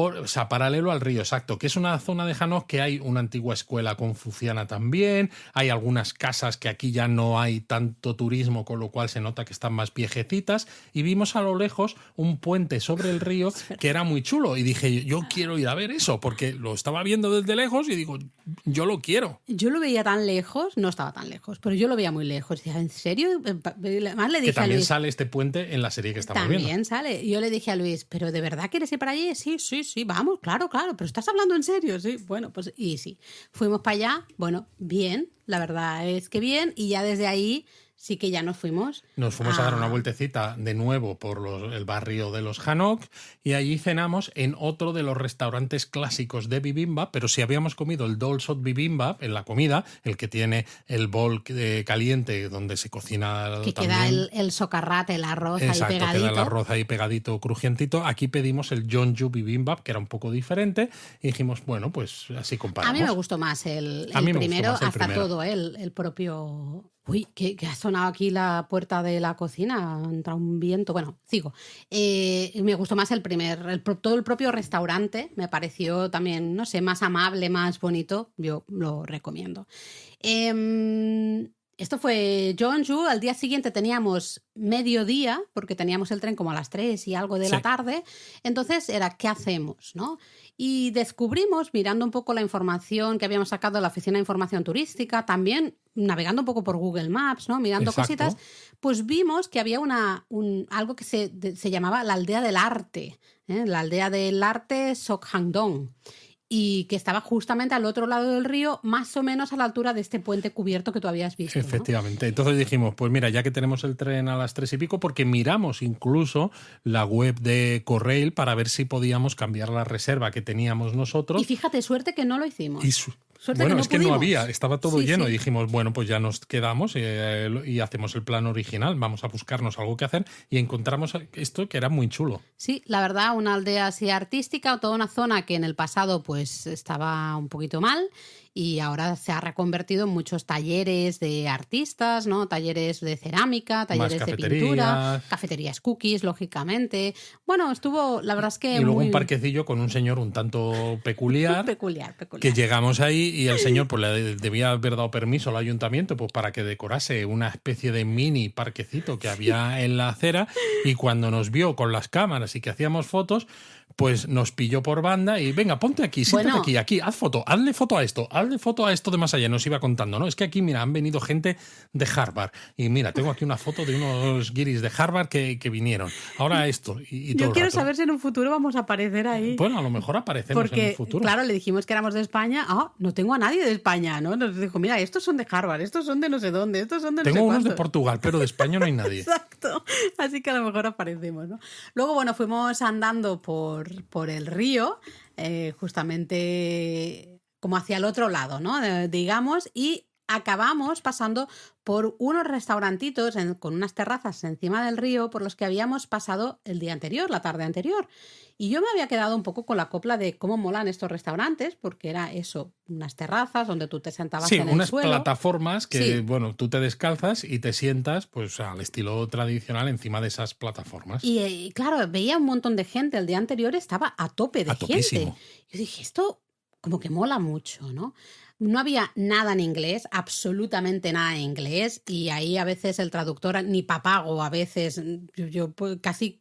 Speaker 2: Paralelo al río, exacto, que es una zona de Hanok que hay una antigua escuela confuciana también, hay algunas casas que aquí ya no hay tanto turismo, con lo cual se nota que están más viejecitas, y vimos a lo lejos un puente sobre el río que era muy chulo, y dije, yo quiero ir a ver eso, porque lo estaba viendo desde lejos y digo, yo lo quiero.
Speaker 1: Yo lo veía tan lejos, no estaba tan lejos, pero yo lo veía muy lejos. Decía, ¿en serio? Además le dije
Speaker 2: que también
Speaker 1: a Luis,
Speaker 2: sale este puente en la serie que estamos viendo.
Speaker 1: También sale. Yo le dije a Luis, ¿pero de verdad quieres ir para allí? Sí, vamos, claro, pero ¿estás hablando en serio? Sí, bueno, pues y sí. Fuimos para allá, bueno, bien, la verdad es que bien, y ya desde ahí sí que ya nos fuimos.
Speaker 2: Nos fuimos a dar una vueltecita de nuevo por el barrio de los Hanok y allí cenamos en otro de los restaurantes clásicos de bibimbap, pero si habíamos comido el Dolsot Bibimbap en la comida, el que tiene el bol caliente donde se cocina
Speaker 1: que
Speaker 2: también.
Speaker 1: Queda el socarrate, el arroz ahí pegadito.
Speaker 2: Queda el arroz ahí pegadito, crujientito. Aquí pedimos el Jeonju Bibimbap, que era un poco diferente, y dijimos, bueno, pues así comparamos.
Speaker 1: A mí me gustó más el primero, hasta todo, el propio... Uy, que ha sonado aquí la puerta de la cocina, ha entrado un viento. Bueno, sigo. Me gustó más todo el propio restaurante, me pareció también, no sé, más amable, más bonito. Yo lo recomiendo. Esto fue Jeonju. Al día siguiente teníamos mediodía, porque teníamos el tren como a las 3 y algo de la tarde. Entonces era, ¿qué hacemos?, ¿no? Y descubrimos, mirando un poco la información que habíamos sacado de la Oficina de Información Turística, también navegando un poco por Google Maps, ¿no? Mirando cositas, pues vimos que había algo que se llamaba la Aldea del Arte, la Aldea del Arte Sokhangdong, y que estaba justamente al otro lado del río, más o menos a la altura de este puente cubierto que tú habías visto.
Speaker 2: Efectivamente.
Speaker 1: ¿No?
Speaker 2: Entonces dijimos, pues mira, ya que tenemos el tren a las 3 y pico, porque miramos incluso la web de Corrail para ver si podíamos cambiar la reserva que teníamos nosotros.
Speaker 1: Y fíjate, suerte que no lo hicimos.
Speaker 2: Bueno, es que no había, estaba todo lleno. Y dijimos, bueno, pues ya nos quedamos y hacemos el plan original, vamos a buscarnos algo que hacer y encontramos esto que era muy chulo.
Speaker 1: Sí, la verdad, una aldea así artística, toda una zona que en el pasado pues estaba un poquito mal y ahora se ha reconvertido en muchos talleres de artistas, ¿no? Talleres de cerámica, talleres de pintura, cafeterías cookies, lógicamente. Bueno, la verdad es que...
Speaker 2: Y luego un parquecillo con un señor un tanto peculiar.
Speaker 1: peculiar.
Speaker 2: Que llegamos ahí y el señor pues le debía haber dado permiso al ayuntamiento pues para que decorase una especie de mini parquecito que había en la acera, y cuando nos vio con las cámaras y que hacíamos fotos, pues nos pilló por banda y venga, ponte aquí, siéntate aquí, haz foto, hazle foto a esto de más allá. Nos iba contando, ¿no? Es que aquí, mira, han venido gente de Harvard y mira, tengo aquí una foto de unos guiris de Harvard que vinieron. Ahora esto y todo.
Speaker 1: Yo quiero saber si en un futuro vamos a aparecer ahí.
Speaker 2: Bueno, a lo mejor aparecemos en un futuro.
Speaker 1: Claro, le dijimos que éramos de España. No tengo a nadie de España, ¿no? Nos dijo, mira, estos son de Harvard, estos son de no sé dónde, estos son de no sé
Speaker 2: Tengo unos
Speaker 1: cuántos.
Speaker 2: de Portugal, pero de España no hay nadie.
Speaker 1: Exacto, así que a lo mejor aparecemos, ¿no? Luego, bueno, fuimos andando por el río, justamente como hacia el otro lado, ¿no? Digamos, y acabamos pasando por unos restaurantitos con unas terrazas encima del río por los que habíamos pasado el día anterior, la tarde anterior. Y yo me había quedado un poco con la copla de cómo molan estos restaurantes, porque era eso, unas terrazas donde tú te sentabas en el suelo.
Speaker 2: Sí, unas plataformas que, bueno, tú te descalzas y te sientas pues al estilo tradicional encima de esas plataformas.
Speaker 1: Y claro, veía un montón de gente. El día anterior estaba a tope de gente. Yo dije, esto como que mola mucho, ¿no? No había nada en inglés, absolutamente nada en inglés, y ahí a veces el traductor ni papago, a veces yo casi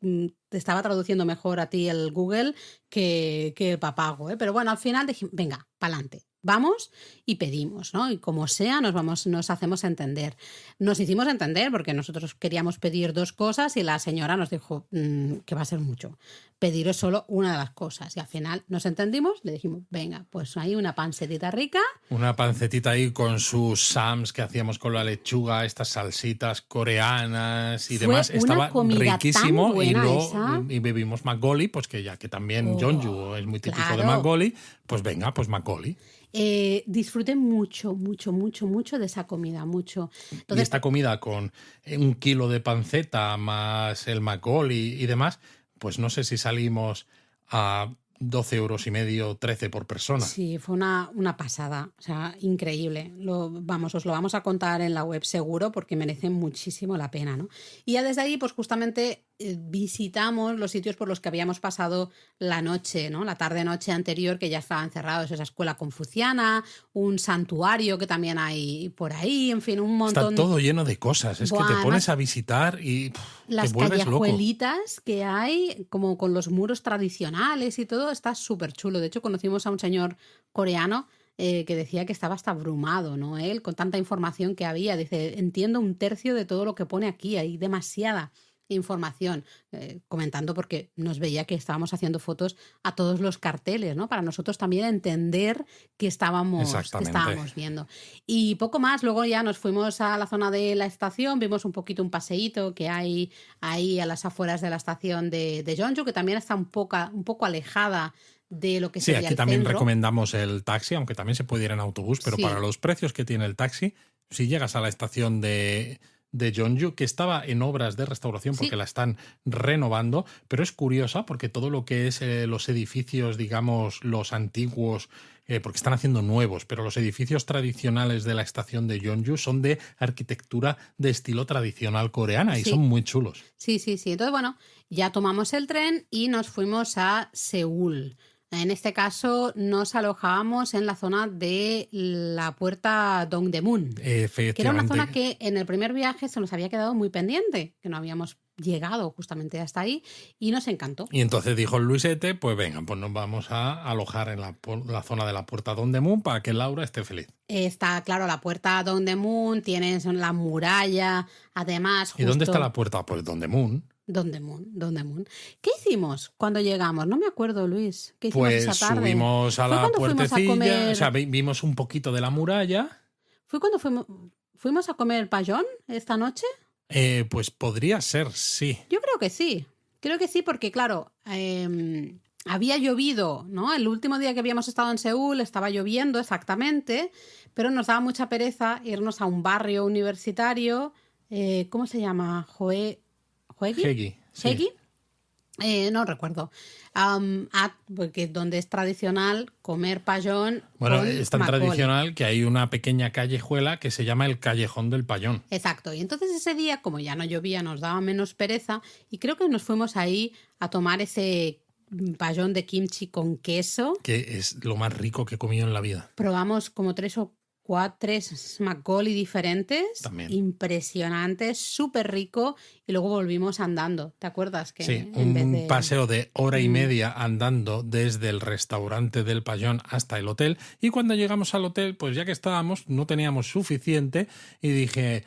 Speaker 1: te estaba traduciendo mejor a ti el Google que el papago, ¿eh? Pero bueno, al final dije, venga, pa'lante. Vamos y pedimos, ¿no? Y como sea, nos hacemos entender. Nos hicimos entender porque nosotros queríamos pedir 2 cosas y la señora nos dijo que va a ser mucho. Pediros solo una de las cosas. Y al final nos entendimos, le dijimos, venga, pues hay una pancetita rica.
Speaker 2: Una pancetita ahí con sus sams que hacíamos con la lechuga, estas salsitas coreanas y demás. Estaba riquísimo. Y bebimos Makgeolli, pues que ya que también Jeonju es muy típico de Makgeolli, pues venga, pues Makgeolli.
Speaker 1: Disfruté mucho de esa comida, mucho.
Speaker 2: Entonces, y esta comida con 1 kilo de panceta más el Makgeolli y demás, pues no sé si salimos a 12,5 €, 13 por persona.
Speaker 1: Sí, fue una pasada, o sea, increíble. Os lo vamos a contar en la web seguro porque merece muchísimo la pena, ¿no? Y ya desde ahí, pues justamente visitamos los sitios por los que habíamos pasado la noche, ¿no? La tarde-noche anterior, que ya estaban cerrados, esa escuela confuciana, un santuario que también hay por ahí, en fin, un montón.
Speaker 2: Está todo lleno de cosas, es que te pones a visitar y
Speaker 1: las
Speaker 2: te vuelves loco.
Speaker 1: callejuelitas que hay, como con los muros tradicionales y todo, está súper chulo. De hecho, conocimos a un señor coreano que decía que estaba hasta abrumado, ¿no? Él, con tanta información que había, dice, entiendo 1/3 de todo lo que pone aquí, hay demasiada información, comentando porque nos veía que estábamos haciendo fotos a todos los carteles, ¿no? Para nosotros también entender qué estábamos viendo. Y poco más, luego ya nos fuimos a la zona de la estación, vimos un poquito un paseíto que hay ahí a las afueras de la estación de Jeonju, que también está un poco alejada de lo que sería el
Speaker 2: aquí también
Speaker 1: centro.
Speaker 2: Recomendamos el taxi, aunque también se puede ir en autobús, pero para los precios que tiene el taxi, si llegas a la estación de Jeonju, que estaba en obras de restauración porque la están renovando, pero es curiosa porque todo lo que es los edificios, digamos, los antiguos, porque están haciendo nuevos, pero los edificios tradicionales de la estación de Jeonju son de arquitectura de estilo tradicional coreana y son muy chulos.
Speaker 1: Sí. Entonces, bueno, ya tomamos el tren y nos fuimos a Seúl. En este caso nos alojábamos en la zona de la puerta Dongdaemun, que era una zona que en el primer viaje se nos había quedado muy pendiente, que no habíamos llegado justamente hasta ahí y nos encantó.
Speaker 2: Y entonces dijo el Luisete, pues venga, pues nos vamos a alojar en la zona de la puerta Dongdaemun para que Laura esté feliz.
Speaker 1: Está, claro, la puerta Dongdaemun, tienes la muralla, además...
Speaker 2: ¿Y dónde está la puerta? Pues Dongdaemun.
Speaker 1: Dongdaemun. ¿Qué hicimos cuando llegamos? No me acuerdo, Luis. ¿Qué hicimos esa tarde?
Speaker 2: Pues subimos a la puertecilla, o sea, vimos un poquito de la muralla.
Speaker 1: ¿Fue cuando fuimos a comer payón esta noche?
Speaker 2: Pues podría ser, sí.
Speaker 1: Yo creo que sí. Creo que sí porque, claro, había llovido, ¿no? El último día que habíamos estado en Seúl estaba lloviendo exactamente, pero nos daba mucha pereza irnos a un barrio universitario. ¿Cómo se llama?
Speaker 2: Hegi.
Speaker 1: ¿Hegi? No recuerdo. Porque donde es tradicional comer payón.
Speaker 2: Bueno, es tan tradicional que hay una pequeña callejuela que se llama el Callejón del Payón.
Speaker 1: Exacto. Y entonces ese día, como ya no llovía, nos daba menos pereza y creo que nos fuimos ahí a tomar ese payón de kimchi con queso.
Speaker 2: Que es lo más rico que he comido en la vida.
Speaker 1: Probamos como 3 makgeolli diferentes,
Speaker 2: también.
Speaker 1: Impresionantes, súper rico, y luego volvimos andando. ¿Te acuerdas? Que
Speaker 2: sí, un paseo de hora y media andando desde el restaurante del Payón hasta el hotel, y cuando llegamos al hotel, pues ya que estábamos, no teníamos suficiente, y dije...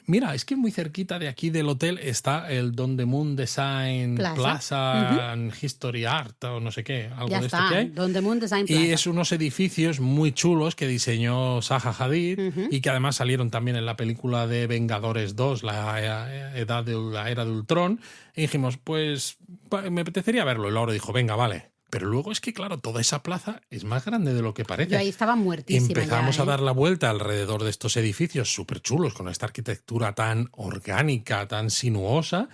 Speaker 2: Mira, es que muy cerquita de aquí del hotel está el Dongdaemun Design Plaza History Art o no sé qué, algo
Speaker 1: ya
Speaker 2: de
Speaker 1: está,
Speaker 2: esto que hay.
Speaker 1: Dongdaemun Design Plaza.
Speaker 2: Y es unos edificios muy chulos que diseñó Zaha Hadid y que además salieron también en la película de Vengadores 2, la era de Ultron. Y dijimos, pues me apetecería verlo. Y Laura dijo, venga, vale. Pero luego es que, claro, toda esa plaza es más grande de lo que parece.
Speaker 1: Yo ahí estaba muertísima.
Speaker 2: Empezamos a dar la vuelta alrededor de estos edificios súper chulos, con esta arquitectura tan orgánica, tan sinuosa.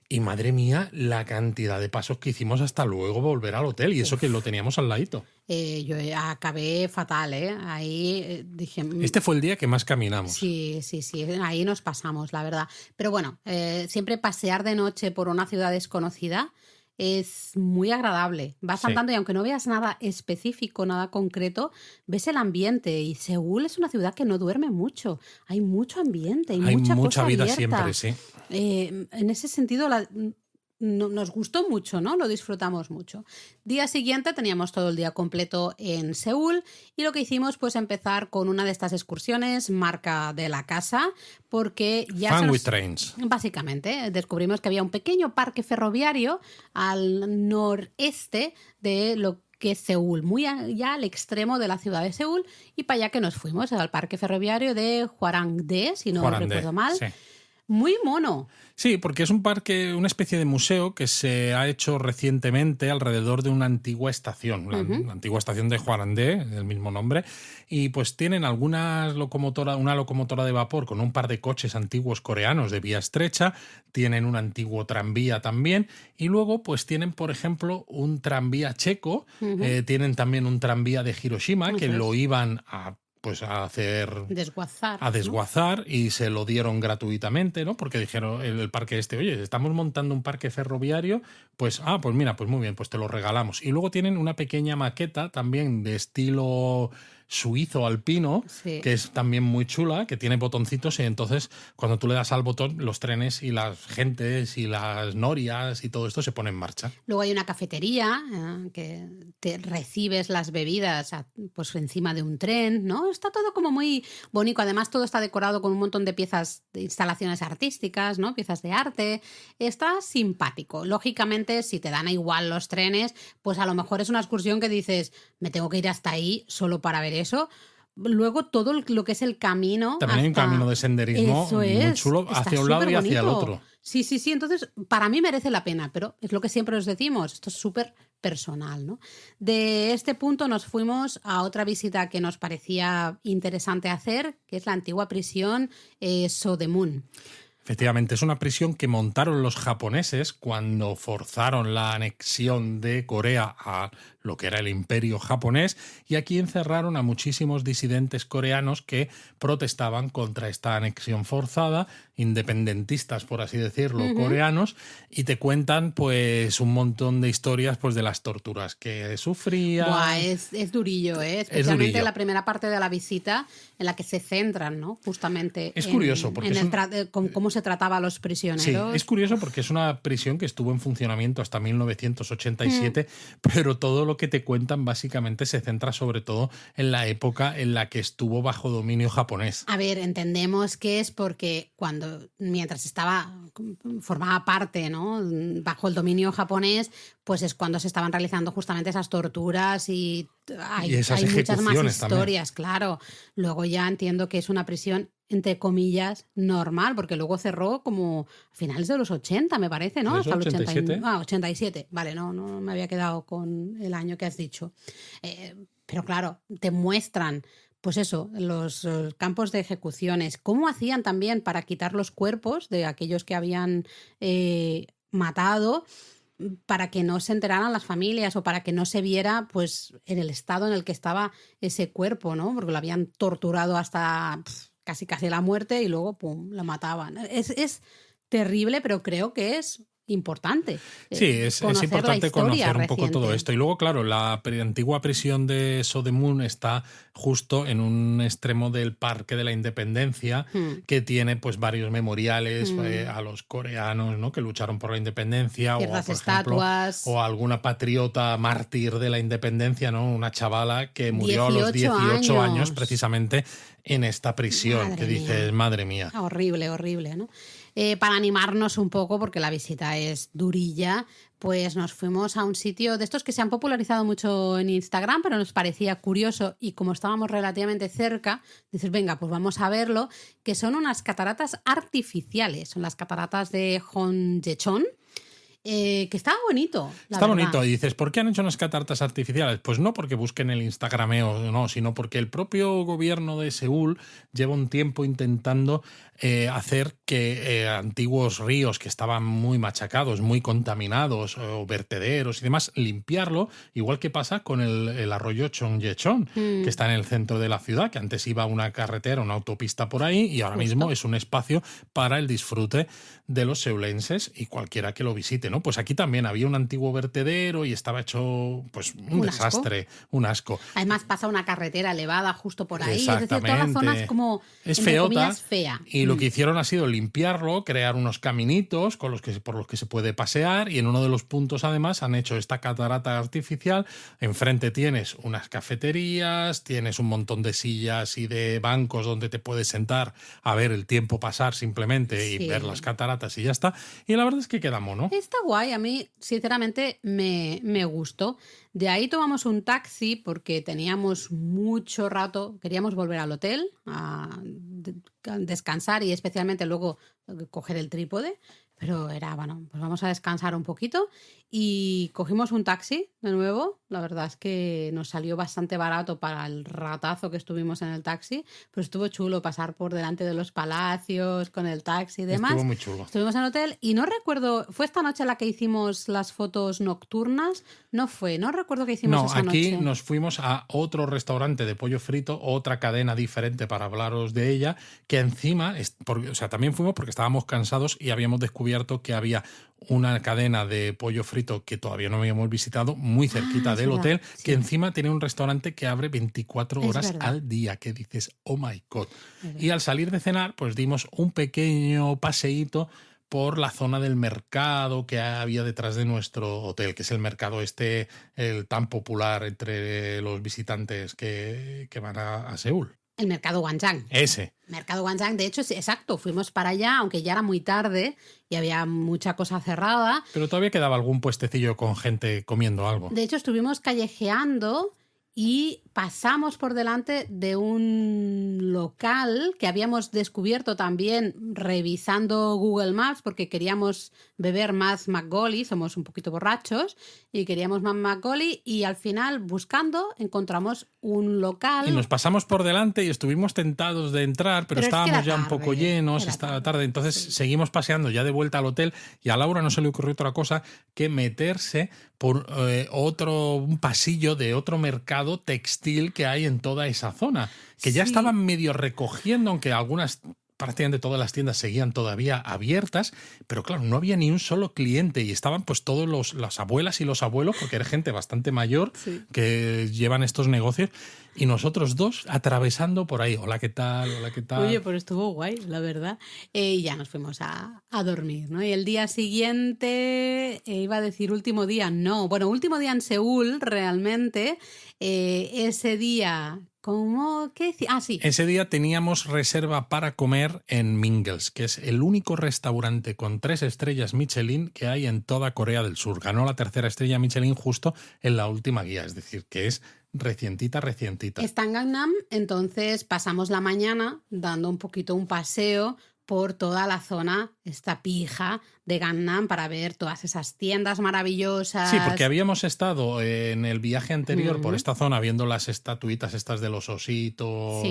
Speaker 2: Y madre mía, la cantidad de pasos que hicimos hasta luego volver al hotel. Y eso que lo teníamos al ladito.
Speaker 1: Yo acabé fatal, ¿eh? Ahí dije...
Speaker 2: Este fue el día que más caminamos.
Speaker 1: Sí. Ahí nos pasamos, la verdad. Pero bueno, siempre pasear de noche por una ciudad desconocida... es muy agradable. Vas andando y aunque no veas nada específico, nada concreto, ves el ambiente. Y Seúl es una ciudad que no duerme mucho. Hay mucho ambiente, hay mucha
Speaker 2: vida
Speaker 1: abierta.
Speaker 2: siempre, sí.
Speaker 1: En ese sentido, nos gustó mucho, ¿no? Lo disfrutamos mucho. Día siguiente teníamos todo el día completo en Seúl y lo que hicimos pues empezar con una de estas excursiones marca de la casa porque ya
Speaker 2: Fun with Trains.
Speaker 1: Básicamente descubrimos que había un pequeño parque ferroviario al noreste de lo que es Seúl, muy allá al extremo de la ciudad de Seúl, y para allá que nos fuimos, al parque ferroviario de Hwarangdae, si no recuerdo mal.
Speaker 2: Sí.
Speaker 1: Muy mono.
Speaker 2: Sí, porque es un parque, una especie de museo que se ha hecho recientemente alrededor de una antigua estación, la antigua estación de Hwarangdae, del mismo nombre, y pues tienen una locomotora de vapor con un par de coches antiguos coreanos de vía estrecha, tienen un antiguo tranvía también, y luego pues tienen, por ejemplo, un tranvía checo, tienen también un tranvía de Hiroshima, que lo iban a desguazar, ¿no? Y se lo dieron gratuitamente, ¿no? Porque dijeron el parque oye, estamos montando un parque ferroviario, pues mira, pues muy bien, pues te lo regalamos. Y luego tienen una pequeña maqueta también de estilo suizo alpino,
Speaker 1: Sí.
Speaker 2: que es también muy chula, que tiene botoncitos y entonces cuando tú le das al botón, los trenes y las gentes y las norias y todo esto se pone en marcha.
Speaker 1: Luego hay una cafetería que te recibes las bebidas pues encima de un tren, ¿no? Está todo como muy bonito. Además, todo está decorado con un montón de piezas, de instalaciones artísticas, ¿no? Piezas de arte. Está simpático. Lógicamente, si te dan igual los trenes, pues a lo mejor es una excursión que dices, me tengo que ir hasta ahí solo para ver eso. Luego todo lo que es el camino.
Speaker 2: También hay un camino de senderismo muy chulo hacia un lado y hacia el otro.
Speaker 1: Sí. Entonces, para mí merece la pena, pero es lo que siempre os decimos, esto es súper personal, ¿no? De este punto nos fuimos a otra visita que nos parecía interesante hacer, que es la antigua prisión Sodemun.
Speaker 2: Efectivamente, es una prisión que montaron los japoneses cuando forzaron la anexión de Corea a lo que era el imperio japonés, y aquí encerraron a muchísimos disidentes coreanos que protestaban contra esta anexión forzada, independentistas, por así decirlo, coreanos, y te cuentan pues un montón de historias pues de las torturas que sufrían.
Speaker 1: Buah, es durillo, especialmente la primera parte de la visita en la que se centran, ¿no? Justamente
Speaker 2: curioso porque
Speaker 1: cómo se trataba a los prisioneros.
Speaker 2: Sí, es curioso porque es una prisión que estuvo en funcionamiento hasta 1987, pero todo lo que te cuentan básicamente se centra sobre todo en la época en la que estuvo bajo dominio japonés.
Speaker 1: A ver, entendemos que es porque mientras formaba parte, ¿no? Bajo el dominio japonés, pues es cuando se estaban realizando justamente esas torturas y hay muchas más historias, también. Claro. Luego ya entiendo que es una prisión entre comillas, normal, porque luego cerró como a finales de los 80, me parece, ¿no?
Speaker 2: Hasta el 87.
Speaker 1: 87. Vale, no me había quedado con el año que has dicho. Pero claro, te muestran, pues eso, los campos de ejecuciones, cómo hacían también para quitar los cuerpos de aquellos que habían matado, para que no se enteraran las familias o para que no se viera pues en el estado en el que estaba ese cuerpo, ¿no? Porque lo habían torturado hasta casi la muerte y luego pum, lo mataban. Es terrible, pero creo que es importante.
Speaker 2: Sí, es importante conocer un poco todo esto. Y luego, claro, la antigua prisión de Sodemun está justo en un extremo del Parque de la Independencia, que tiene pues varios memoriales a los coreanos, ¿no? Que lucharon por la independencia, o por
Speaker 1: estatuas,
Speaker 2: ejemplo, o alguna patriota mártir de la independencia, ¿no? Una chavala que murió a los 18 años precisamente en esta prisión, que dices, madre mía.
Speaker 1: Horrible, ¿no? Para animarnos un poco, porque la visita es durilla, pues nos fuimos a un sitio de estos que se han popularizado mucho en Instagram, pero nos parecía curioso y como estábamos relativamente cerca, dices, venga, pues vamos a verlo, que son unas cataratas artificiales, son las cataratas de Honjechon. Que estaba bonito.
Speaker 2: Está bonito. Y dices, ¿por qué han hecho unas cataratas artificiales? Pues no porque busquen el instagrameo, no, sino porque el propio gobierno de Seúl lleva un tiempo intentando hacer que antiguos ríos que estaban muy machacados, muy contaminados, o vertederos y demás, limpiarlo, igual que pasa con el arroyo Chongyechon, que está en el centro de la ciudad, que antes iba una carretera, una autopista por ahí, y ahora mismo es un espacio para el disfrute de los seulenses y cualquiera que lo visite, ¿no? Pues aquí también había un antiguo vertedero y estaba hecho pues un desastre, un asco.
Speaker 1: Además pasa una carretera elevada justo por ahí, es decir, toda la zona es como
Speaker 2: es feota,
Speaker 1: fea.
Speaker 2: Y lo que hicieron ha sido limpiarlo, crear unos caminitos por los que se puede pasear, y en uno de los puntos además han hecho esta catarata artificial. Enfrente tienes unas cafeterías, tienes un montón de sillas y de bancos donde te puedes sentar a ver el tiempo pasar simplemente y ver las cataratas y ya está. Y la verdad es que queda mono.
Speaker 1: Está guay, a mí sinceramente me gustó. De ahí tomamos un taxi porque teníamos mucho rato, queríamos volver al hotel a descansar y especialmente luego coger el trípode, pero era, bueno, pues vamos a descansar un poquito y cogimos un taxi de nuevo. La verdad es que nos salió bastante barato para el ratazo que estuvimos en el taxi, pero estuvo chulo pasar por delante de los palacios con el taxi y demás.
Speaker 2: Estuvo muy chulo.
Speaker 1: Estuvimos en el hotel y no recuerdo, ¿fue esta noche la que hicimos las fotos nocturnas? No recuerdo que hicimos esa noche.
Speaker 2: No, aquí nos fuimos a otro restaurante de pollo frito, otra cadena diferente para hablaros de ella, que encima, también fuimos porque estábamos cansados y habíamos descubierto descubierto que había una cadena de pollo frito que todavía no habíamos visitado, muy cerquita del hotel, que encima tiene un restaurante que abre 24 horas al día, que dices, oh my God. Y al salir de cenar, pues dimos un pequeño paseíto por la zona del mercado que había detrás de nuestro hotel, que es el mercado el tan popular entre los visitantes que van a Seúl.
Speaker 1: El mercado Gwangjang.
Speaker 2: Ese.
Speaker 1: Mercado Gwangjang, de hecho, exacto, fuimos para allá, aunque ya era muy tarde y había mucha cosa cerrada.
Speaker 2: Pero todavía quedaba algún puestecillo con gente comiendo algo.
Speaker 1: De hecho, estuvimos callejeando y pasamos por delante de un local que habíamos descubierto también revisando Google Maps porque queríamos beber más Makgeolli, somos un poquito borrachos y queríamos más Makgeolli, y al final buscando encontramos un local.
Speaker 2: Y nos pasamos por delante y estuvimos tentados de entrar, pero estábamos ya un poco llenos, estaba tarde, entonces seguimos paseando ya de vuelta al hotel y a Laura no se le ocurrió otra cosa que meterse por un pasillo de otro mercado textil que hay en toda esa zona, que ya estaban medio recogiendo, aunque prácticamente todas las tiendas seguían todavía abiertas, pero claro, no había ni un solo cliente y estaban pues todos las abuelas y los abuelos, porque era gente bastante mayor que llevan estos negocios, y nosotros dos atravesando por ahí. Hola, ¿qué tal? Hola, ¿qué tal?
Speaker 1: Oye, pues estuvo guay, la verdad. Y ya nos fuimos a dormir, ¿no? Y el día siguiente, iba a decir último día, no. Bueno, último día en Seúl, realmente. Ese día... ¿Cómo? ¿Qué? Sí.
Speaker 2: Ese día teníamos reserva para comer en Mingles, que es el único restaurante con 3 estrellas Michelin que hay en toda Corea del Sur. Ganó la 3ª estrella Michelin justo en la última guía, es decir, que es recientita.
Speaker 1: Está en Gangnam, entonces pasamos la mañana dando un poquito un paseo por toda la zona, esta pija de Gangnam, para ver todas esas tiendas maravillosas.
Speaker 2: Sí, porque habíamos estado en el viaje anterior por esta zona viendo las estatuitas estas de los ositos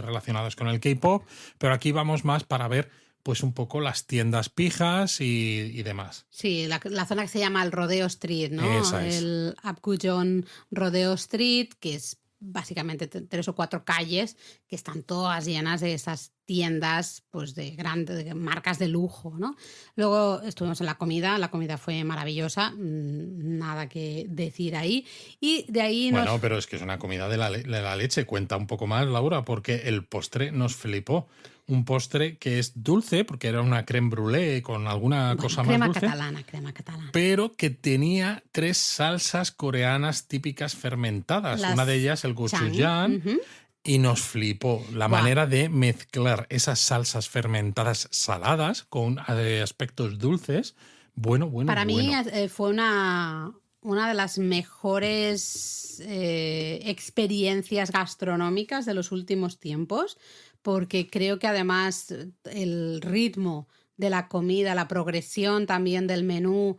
Speaker 2: relacionados con el K-pop, pero aquí vamos más para ver pues un poco las tiendas pijas y demás.
Speaker 1: Sí, la zona que se llama el Rodeo Street, ¿no?
Speaker 2: Esa es.
Speaker 1: El Apgujeong Rodeo Street, que es básicamente 3 o 4 calles que están todas llenas de esas tiendas pues de grandes marcas de lujo, ¿no? Luego estuvimos en la comida fue maravillosa, nada que decir ahí. Y de ahí
Speaker 2: Bueno, pero es que es una comida de la leche. Cuenta un poco más, Laura, porque el postre nos flipó. Un postre que es dulce, porque era una crème brûlée con alguna cosa más dulce.
Speaker 1: Crema catalana.
Speaker 2: Pero que tenía 3 salsas coreanas típicas fermentadas. Una de ellas, el gochujang, y nos flipó la manera de mezclar esas salsas fermentadas saladas con aspectos dulces. Bueno.
Speaker 1: Para mí fue una de las mejores experiencias gastronómicas de los últimos tiempos, porque creo que además el ritmo de la comida, la progresión también del menú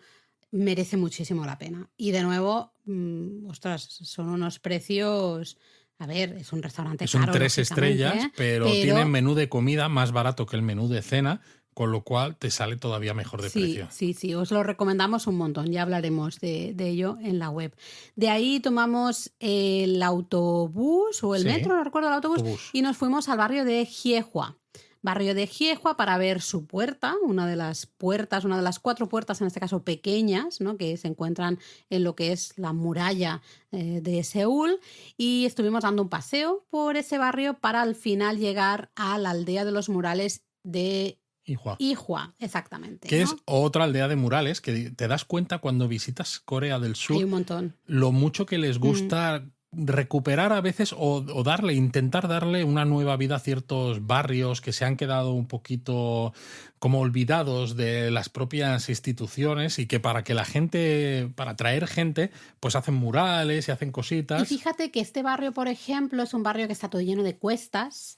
Speaker 1: merece muchísimo la pena. Y de nuevo, son unos precios... A ver, es un restaurante caro.
Speaker 2: Son 3 estrellas, pero tienen menú de comida más barato que el menú de cena, con lo cual te sale todavía mejor de precio.
Speaker 1: Sí, os lo recomendamos un montón, ya hablaremos de ello en la web. De ahí tomamos el autobús o el metro, no recuerdo, el autobús, y nos fuimos al barrio de Giehua. Barrio de Giehua para ver su puerta, una de las 4 puertas, en este caso pequeñas, ¿no? Que se encuentran en lo que es la muralla de Seúl, y estuvimos dando un paseo por ese barrio para al final llegar a la aldea de los murales de Ihua, exactamente.
Speaker 2: Que es otra aldea de murales que te das cuenta cuando visitas Corea del Sur.
Speaker 1: Hay un montón.
Speaker 2: Lo mucho que les gusta recuperar a veces o intentar darle una nueva vida a ciertos barrios que se han quedado un poquito como olvidados de las propias instituciones, y que para atraer gente, pues hacen murales y hacen cositas.
Speaker 1: Y fíjate que este barrio, por ejemplo, es un barrio que está todo lleno de cuestas,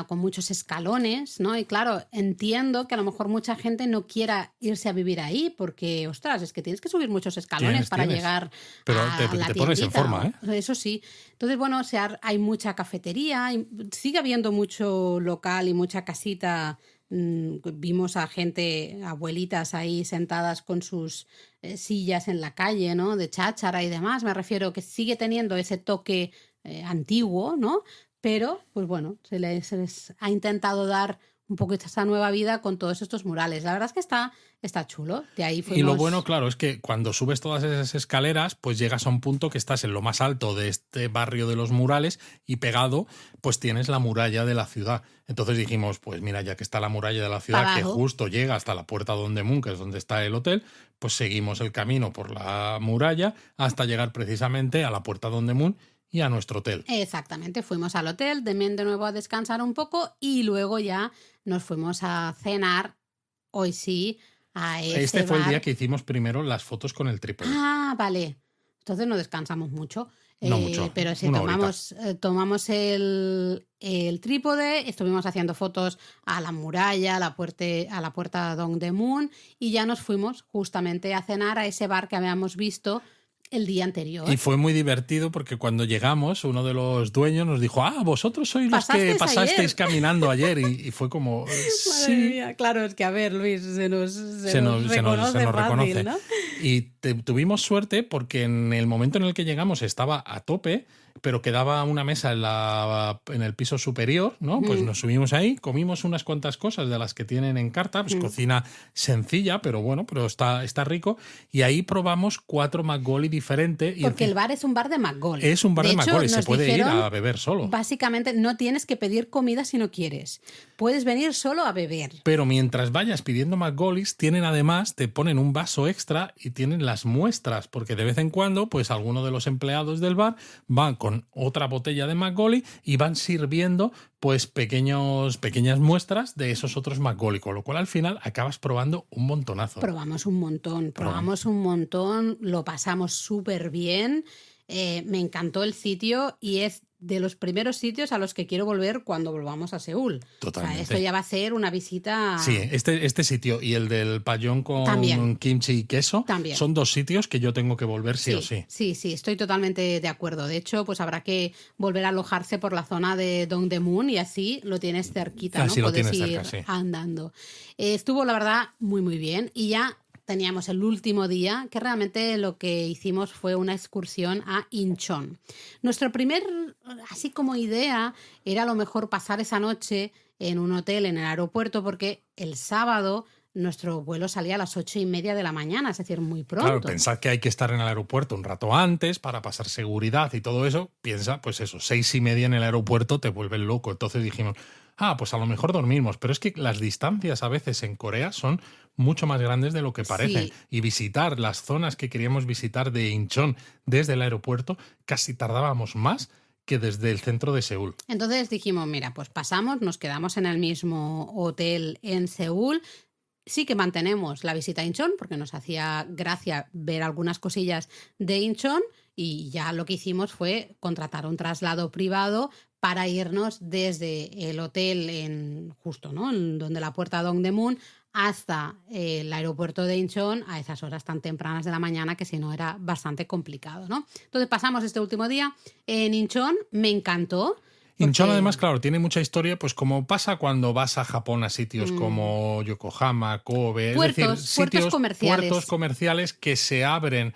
Speaker 1: con muchos escalones, ¿no? Y claro, entiendo que a lo mejor mucha gente no quiera irse a vivir ahí porque, ostras, es que tienes que subir muchos escalones para llegar
Speaker 2: pero
Speaker 1: a la
Speaker 2: te pones en forma, ¿eh?
Speaker 1: Eso sí. Entonces, bueno, hay mucha cafetería, sigue habiendo mucho local y mucha casita. Vimos a gente, abuelitas ahí sentadas con sus sillas en la calle, ¿no? De cháchara y demás. Me refiero que sigue teniendo ese toque antiguo, ¿no? Pero, pues bueno, se les ha intentado dar un poco esta nueva vida con todos estos murales. La verdad es que está chulo. De ahí fuimos...
Speaker 2: Y lo bueno, claro, es que cuando subes todas esas escaleras, pues llegas a un punto que estás en lo más alto de este barrio de los murales y pegado, pues tienes la muralla de la ciudad. Entonces dijimos, pues mira, ya que está la muralla de la ciudad, que justo llega hasta la puerta Don de Moon, que es donde está el hotel, pues seguimos el camino por la muralla hasta llegar precisamente a la puerta Don de Moon y a nuestro hotel.
Speaker 1: Exactamente, fuimos al hotel, de nuevo a descansar un poco y luego ya nos fuimos a cenar, hoy sí, a ese
Speaker 2: fue
Speaker 1: bar.
Speaker 2: El día que hicimos primero las fotos con el trípode.
Speaker 1: Ah, vale. Entonces no descansamos mucho.
Speaker 2: No mucho.
Speaker 1: Pero sí, tomamos el trípode, estuvimos haciendo fotos a la muralla, a la puerta Don de Moon y ya nos fuimos justamente a cenar a ese bar que habíamos visto el día anterior.
Speaker 2: Y fue muy divertido porque cuando llegamos, uno de los dueños nos dijo, vosotros sois los que pasasteis caminando ayer. Y fue como, sí.
Speaker 1: Madre mía, claro, es que a ver, Luis, se nos reconoce, ¿no?
Speaker 2: Y tuvimos suerte porque en el momento en el que llegamos estaba a tope, pero quedaba una mesa en el piso superior, ¿no? Pues nos subimos ahí, comimos unas cuantas cosas de las que tienen en carta, pues cocina sencilla, pero bueno, pero está rico. Y ahí probamos 4 McGolly diferentes.
Speaker 1: Porque el bar es un bar de McGolly.
Speaker 2: Es un bar de McGolly, se puede ir a beber solo.
Speaker 1: Básicamente no tienes que pedir comida si no quieres. Puedes venir solo a beber.
Speaker 2: Pero mientras vayas pidiendo McGollys, te ponen un vaso extra y tienen las muestras, porque de vez en cuando, pues alguno de los empleados del bar van con otra botella de McGolly y van sirviendo pues pequeñas muestras de esos otros McGolly, con lo cual al final acabas probando un montonazo.
Speaker 1: Probamos un montón, lo pasamos súper bien, me encantó el sitio y es de los primeros sitios a los que quiero volver cuando volvamos a Seúl.
Speaker 2: Totalmente.
Speaker 1: O sea, esto ya va a ser una visita...
Speaker 2: Sí, este sitio y el del pabellón con kimchi y queso son 2 sitios que yo tengo que volver sí o sí.
Speaker 1: Sí, estoy totalmente de acuerdo. De hecho, pues habrá que volver a alojarse por la zona de Dongdaemun y así lo tienes cerquita, ¿no?
Speaker 2: Así lo
Speaker 1: puedes
Speaker 2: tienes
Speaker 1: ir
Speaker 2: cerca, sí.
Speaker 1: andando. Estuvo, la verdad, muy, muy bien. Y ya teníamos el último día, que realmente lo que hicimos fue una excursión a Incheon. Nuestro primer, así como idea, era a lo mejor pasar esa noche en un hotel en el aeropuerto, porque el sábado nuestro vuelo salía a las 8:30 de la mañana, es decir, muy pronto.
Speaker 2: Claro, pensad que hay que estar en el aeropuerto un rato antes para pasar seguridad y todo eso. Piensa, pues eso, 6:30 en el aeropuerto te vuelven loco. Entonces dijimos, pues a lo mejor dormimos. Pero es que las distancias a veces en Corea son mucho más grandes de lo que parecen. Sí. Y visitar las zonas que queríamos visitar de Incheon desde el aeropuerto casi tardábamos más que desde el centro de Seúl.
Speaker 1: Entonces dijimos, mira, pues pasamos, nos quedamos en el mismo hotel en Seúl. Sí que mantenemos la visita a Incheon porque nos hacía gracia ver algunas cosillas de Incheon y ya lo que hicimos fue contratar un traslado privado para irnos desde el hotel justo, ¿no? En donde la puerta Dongdaemun hasta el aeropuerto de Incheon a esas horas tan tempranas de la mañana que si no era bastante complicado, ¿no? Entonces pasamos este último día en Incheon, me encantó.
Speaker 2: Incheon además, claro, tiene mucha historia, pues como pasa cuando vas a Japón a sitios como Yokohama, Kobe,
Speaker 1: puertos
Speaker 2: comerciales que se abren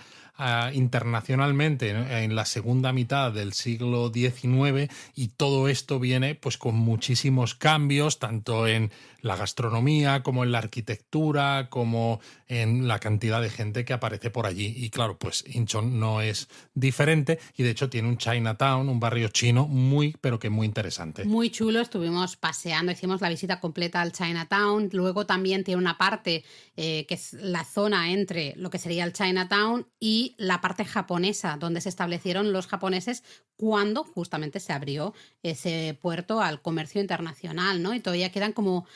Speaker 2: internacionalmente en la segunda mitad del siglo XIX y todo esto viene pues con muchísimos cambios tanto en la gastronomía como en la arquitectura como en la cantidad de gente que aparece por allí y claro pues Incheon no es diferente y de hecho tiene un Chinatown, un barrio chino muy pero que muy interesante.
Speaker 1: Muy chulo, estuvimos paseando, hicimos la visita completa al Chinatown, luego también tiene una parte que es la zona entre lo que sería el Chinatown y la parte japonesa, donde se establecieron los japoneses cuando justamente se abrió ese puerto al comercio internacional, ¿no? Y todavía quedan como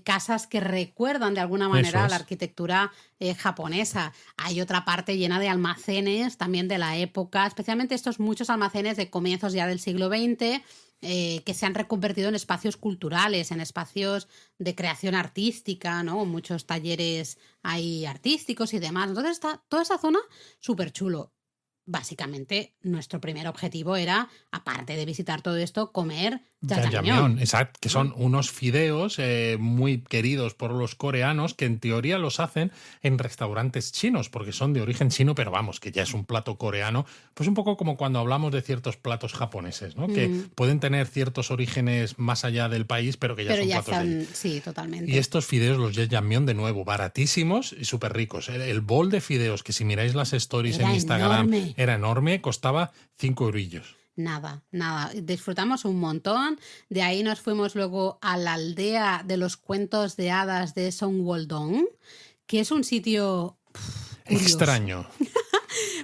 Speaker 1: casas que recuerdan de alguna manera a la arquitectura japonesa. Hay otra parte llena de almacenes también de la época, especialmente estos muchos almacenes de comienzos ya del siglo XX, que se han reconvertido en espacios culturales, en espacios de creación artística, ¿no? Muchos talleres ahí artísticos y demás. Entonces está toda esa zona súper chulo. Básicamente, nuestro primer objetivo era, aparte de visitar todo esto, comer
Speaker 2: Jajangmyeon, exacto, que son unos fideos muy queridos por los coreanos que en teoría los hacen en restaurantes chinos porque son de origen chino, pero vamos, que ya es un plato coreano, pues un poco como cuando hablamos de ciertos platos japoneses, ¿no? Que pueden tener ciertos orígenes más allá del país, pero que ya son platos de allí.
Speaker 1: Sí, totalmente.
Speaker 2: Y estos fideos, los jajangmyeon, de nuevo, baratísimos y súper ricos. El bol de fideos, que si miráis las stories en Instagram, era enorme, costaba 5 eurillos.
Speaker 1: Nada. Disfrutamos un montón. De ahí nos fuimos luego a la aldea de los cuentos de hadas de Songwon-dong, que es un sitio
Speaker 2: extraño.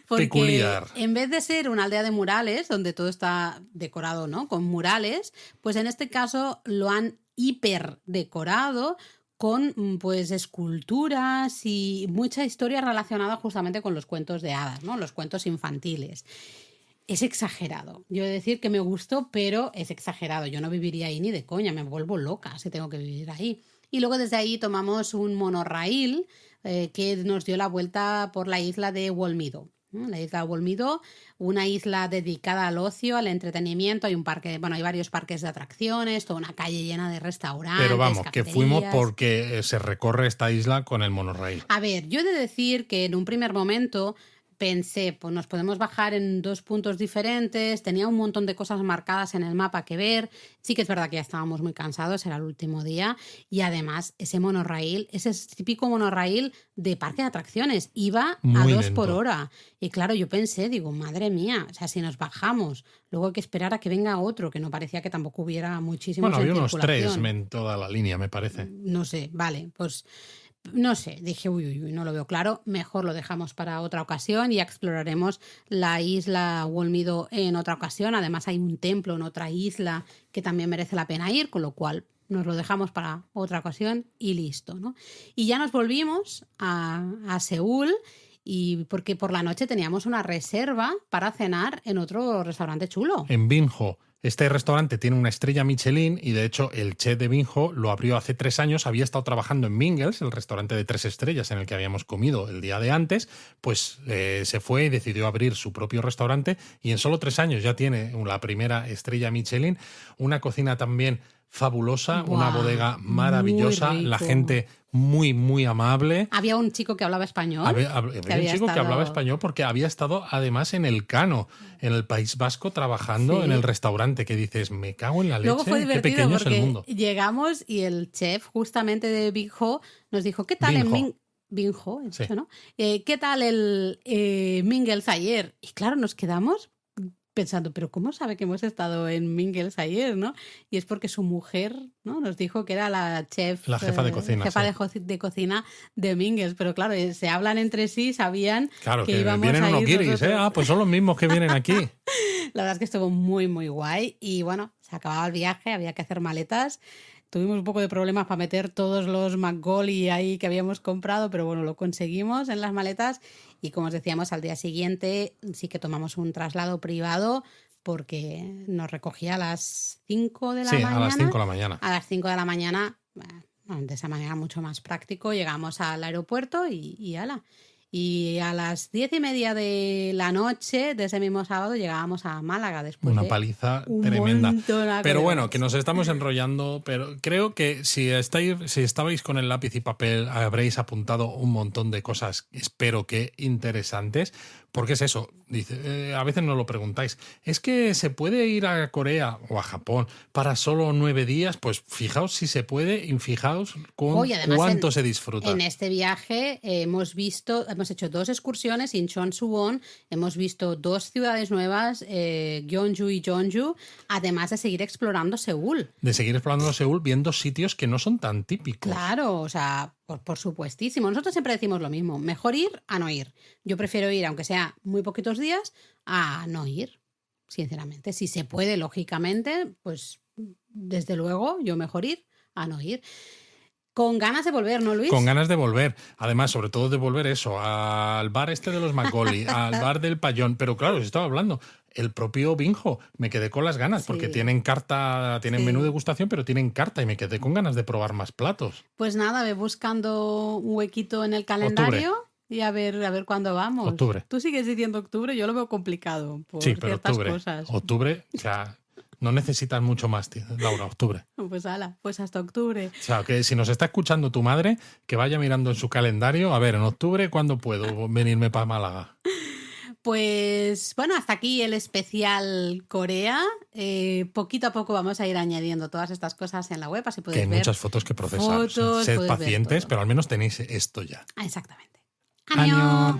Speaker 1: Porque
Speaker 2: peculiar.
Speaker 1: En vez de ser una aldea de murales, donde todo está decorado, ¿no?, con murales, pues en este caso lo han hiper decorado con pues esculturas y mucha historia relacionada justamente con los cuentos de hadas, ¿no?, los cuentos infantiles. Es exagerado. Yo he de decir que me gustó, pero es exagerado. Yo no viviría ahí ni de coña, me vuelvo loca si tengo que vivir ahí. Y luego desde ahí tomamos un monorraíl que nos dio la vuelta por la isla de Wolmido. La isla de Wolmido, una isla dedicada al ocio, al entretenimiento. Hay un parque, hay varios parques de atracciones, toda una calle llena de restaurantes.
Speaker 2: Pero vamos,
Speaker 1: cafeterías.
Speaker 2: que fuimos porque se recorre esta isla con el monorraíl.
Speaker 1: A ver, yo he de decir que en un primer momento pensé, pues nos podemos bajar en 2 puntos diferentes, tenía un montón de cosas marcadas en el mapa que ver, sí que es verdad que ya estábamos muy cansados, era el último día, y además ese monorraíl, ese típico monorraíl de parque de atracciones, iba
Speaker 2: muy
Speaker 1: a 2
Speaker 2: lento.
Speaker 1: por hora, y claro, yo pensé, digo, madre mía, o sea, si nos bajamos, luego hay que esperar a que venga otro, que no parecía que tampoco hubiera muchísimos
Speaker 2: Bueno, había unos 3
Speaker 1: circulación.
Speaker 2: en toda la línea, me parece.
Speaker 1: No sé, vale, pues no sé, dije, uy, no lo veo claro, mejor lo dejamos para otra ocasión y exploraremos la isla Wolmido en otra ocasión. Además hay un templo en otra isla que también merece la pena ir, con lo cual nos lo dejamos para otra ocasión y listo, ¿no? Y ya nos volvimos a Seúl, y porque por la noche teníamos una reserva para cenar en otro restaurante chulo.
Speaker 2: En Binho. Este restaurante tiene una estrella Michelin y de hecho el chef de Binho lo abrió hace 3 años, había estado trabajando en Mingles, el restaurante de 3 estrellas en el que habíamos comido el día de antes, pues se fue y decidió abrir su propio restaurante y en solo 3 años ya tiene la primera estrella Michelin, una cocina también fabulosa, una bodega maravillosa, la gente muy, muy amable.
Speaker 1: Había un chico que hablaba español.
Speaker 2: Había un chico que hablaba español porque había estado además en el Cano, en el País Vasco, trabajando en el restaurante, que dices, me cago en la leche,
Speaker 1: luego fue divertido,
Speaker 2: qué pequeño es el
Speaker 1: porque
Speaker 2: mundo.
Speaker 1: Llegamos y el chef justamente de Binho nos dijo, ¿qué tal Binho, he dicho, ¿no? ¿Qué tal el Mingles ayer? Y claro, nos quedamos pensando, pero ¿cómo sabe que hemos estado en Mingles ayer, no? Y es porque su mujer, ¿no?, nos dijo que era la chef,
Speaker 2: la jefa de cocina,
Speaker 1: de cocina de Mingles, pero claro, se hablan entre sí, sabían que íbamos
Speaker 2: vienen
Speaker 1: a ir
Speaker 2: unos guiris, pues son los mismos que vienen aquí.
Speaker 1: La verdad es que estuvo muy, muy guay y bueno, se acababa el viaje, había que hacer maletas. Tuvimos un poco de problemas para meter todos los McGolly ahí que habíamos comprado, pero bueno, lo conseguimos en las maletas y como os decíamos, al día siguiente sí que tomamos un traslado privado porque nos recogía a las 5 de la mañana. Sí,
Speaker 2: a las 5 de la mañana.
Speaker 1: A las 5 de la mañana, de esa manera mucho más práctico, llegamos al aeropuerto y ala. Y a las 10:30 de la noche de ese mismo sábado llegábamos a Málaga después
Speaker 2: una
Speaker 1: de
Speaker 2: paliza tremenda. Pero bueno, que nos estamos enrollando, pero creo que si estabais con el lápiz y papel habréis apuntado un montón de cosas, espero que interesantes, porque es eso, dice, a veces nos lo preguntáis, ¿es que se puede ir a Corea o a Japón para solo 9 días? Pues fijaos si se puede y fijaos con cuánto se disfruta.
Speaker 1: En este viaje hemos hecho 2 excursiones, Incheon, Suwon, hemos visto 2 ciudades nuevas, Gyeongju y Jeonju, además de seguir explorando Seúl.
Speaker 2: Viendo sitios que no son tan típicos.
Speaker 1: Claro, o sea, por supuestísimo. Nosotros siempre decimos lo mismo, mejor ir a no ir. Yo prefiero ir, aunque sea muy poquitos días, a no ir, sinceramente. Si se puede, lógicamente, pues desde luego, yo mejor ir a no ir. Con ganas de volver, ¿no, Luis?
Speaker 2: Con ganas de volver. Además, sobre todo de volver eso, al bar este de los McGolly, al bar del Payón. Pero claro, os estaba hablando, el propio Binho, me quedé con las ganas, porque tienen menú degustación, pero tienen carta y me quedé con ganas de probar más platos.
Speaker 1: Pues nada, ve buscando un huequito en el calendario. Octubre. Y a ver cuándo vamos.
Speaker 2: Octubre.
Speaker 1: Tú sigues diciendo octubre, yo lo veo complicado por ciertas
Speaker 2: octubre.
Speaker 1: cosas.
Speaker 2: Octubre, o sea, No necesitas mucho más, Laura, octubre.
Speaker 1: Pues ala, pues hasta octubre.
Speaker 2: O sea, que si nos está escuchando tu madre, que vaya mirando en su calendario, a ver, en octubre, ¿cuándo puedo venirme para Málaga?
Speaker 1: Pues bueno, hasta aquí el especial Corea. Poquito a poco vamos a ir añadiendo todas estas cosas en la web, así podéis ver.
Speaker 2: Que hay muchas fotos que procesar. Sed pacientes, pero al menos tenéis esto ya.
Speaker 1: Exactamente.
Speaker 2: ¡Año!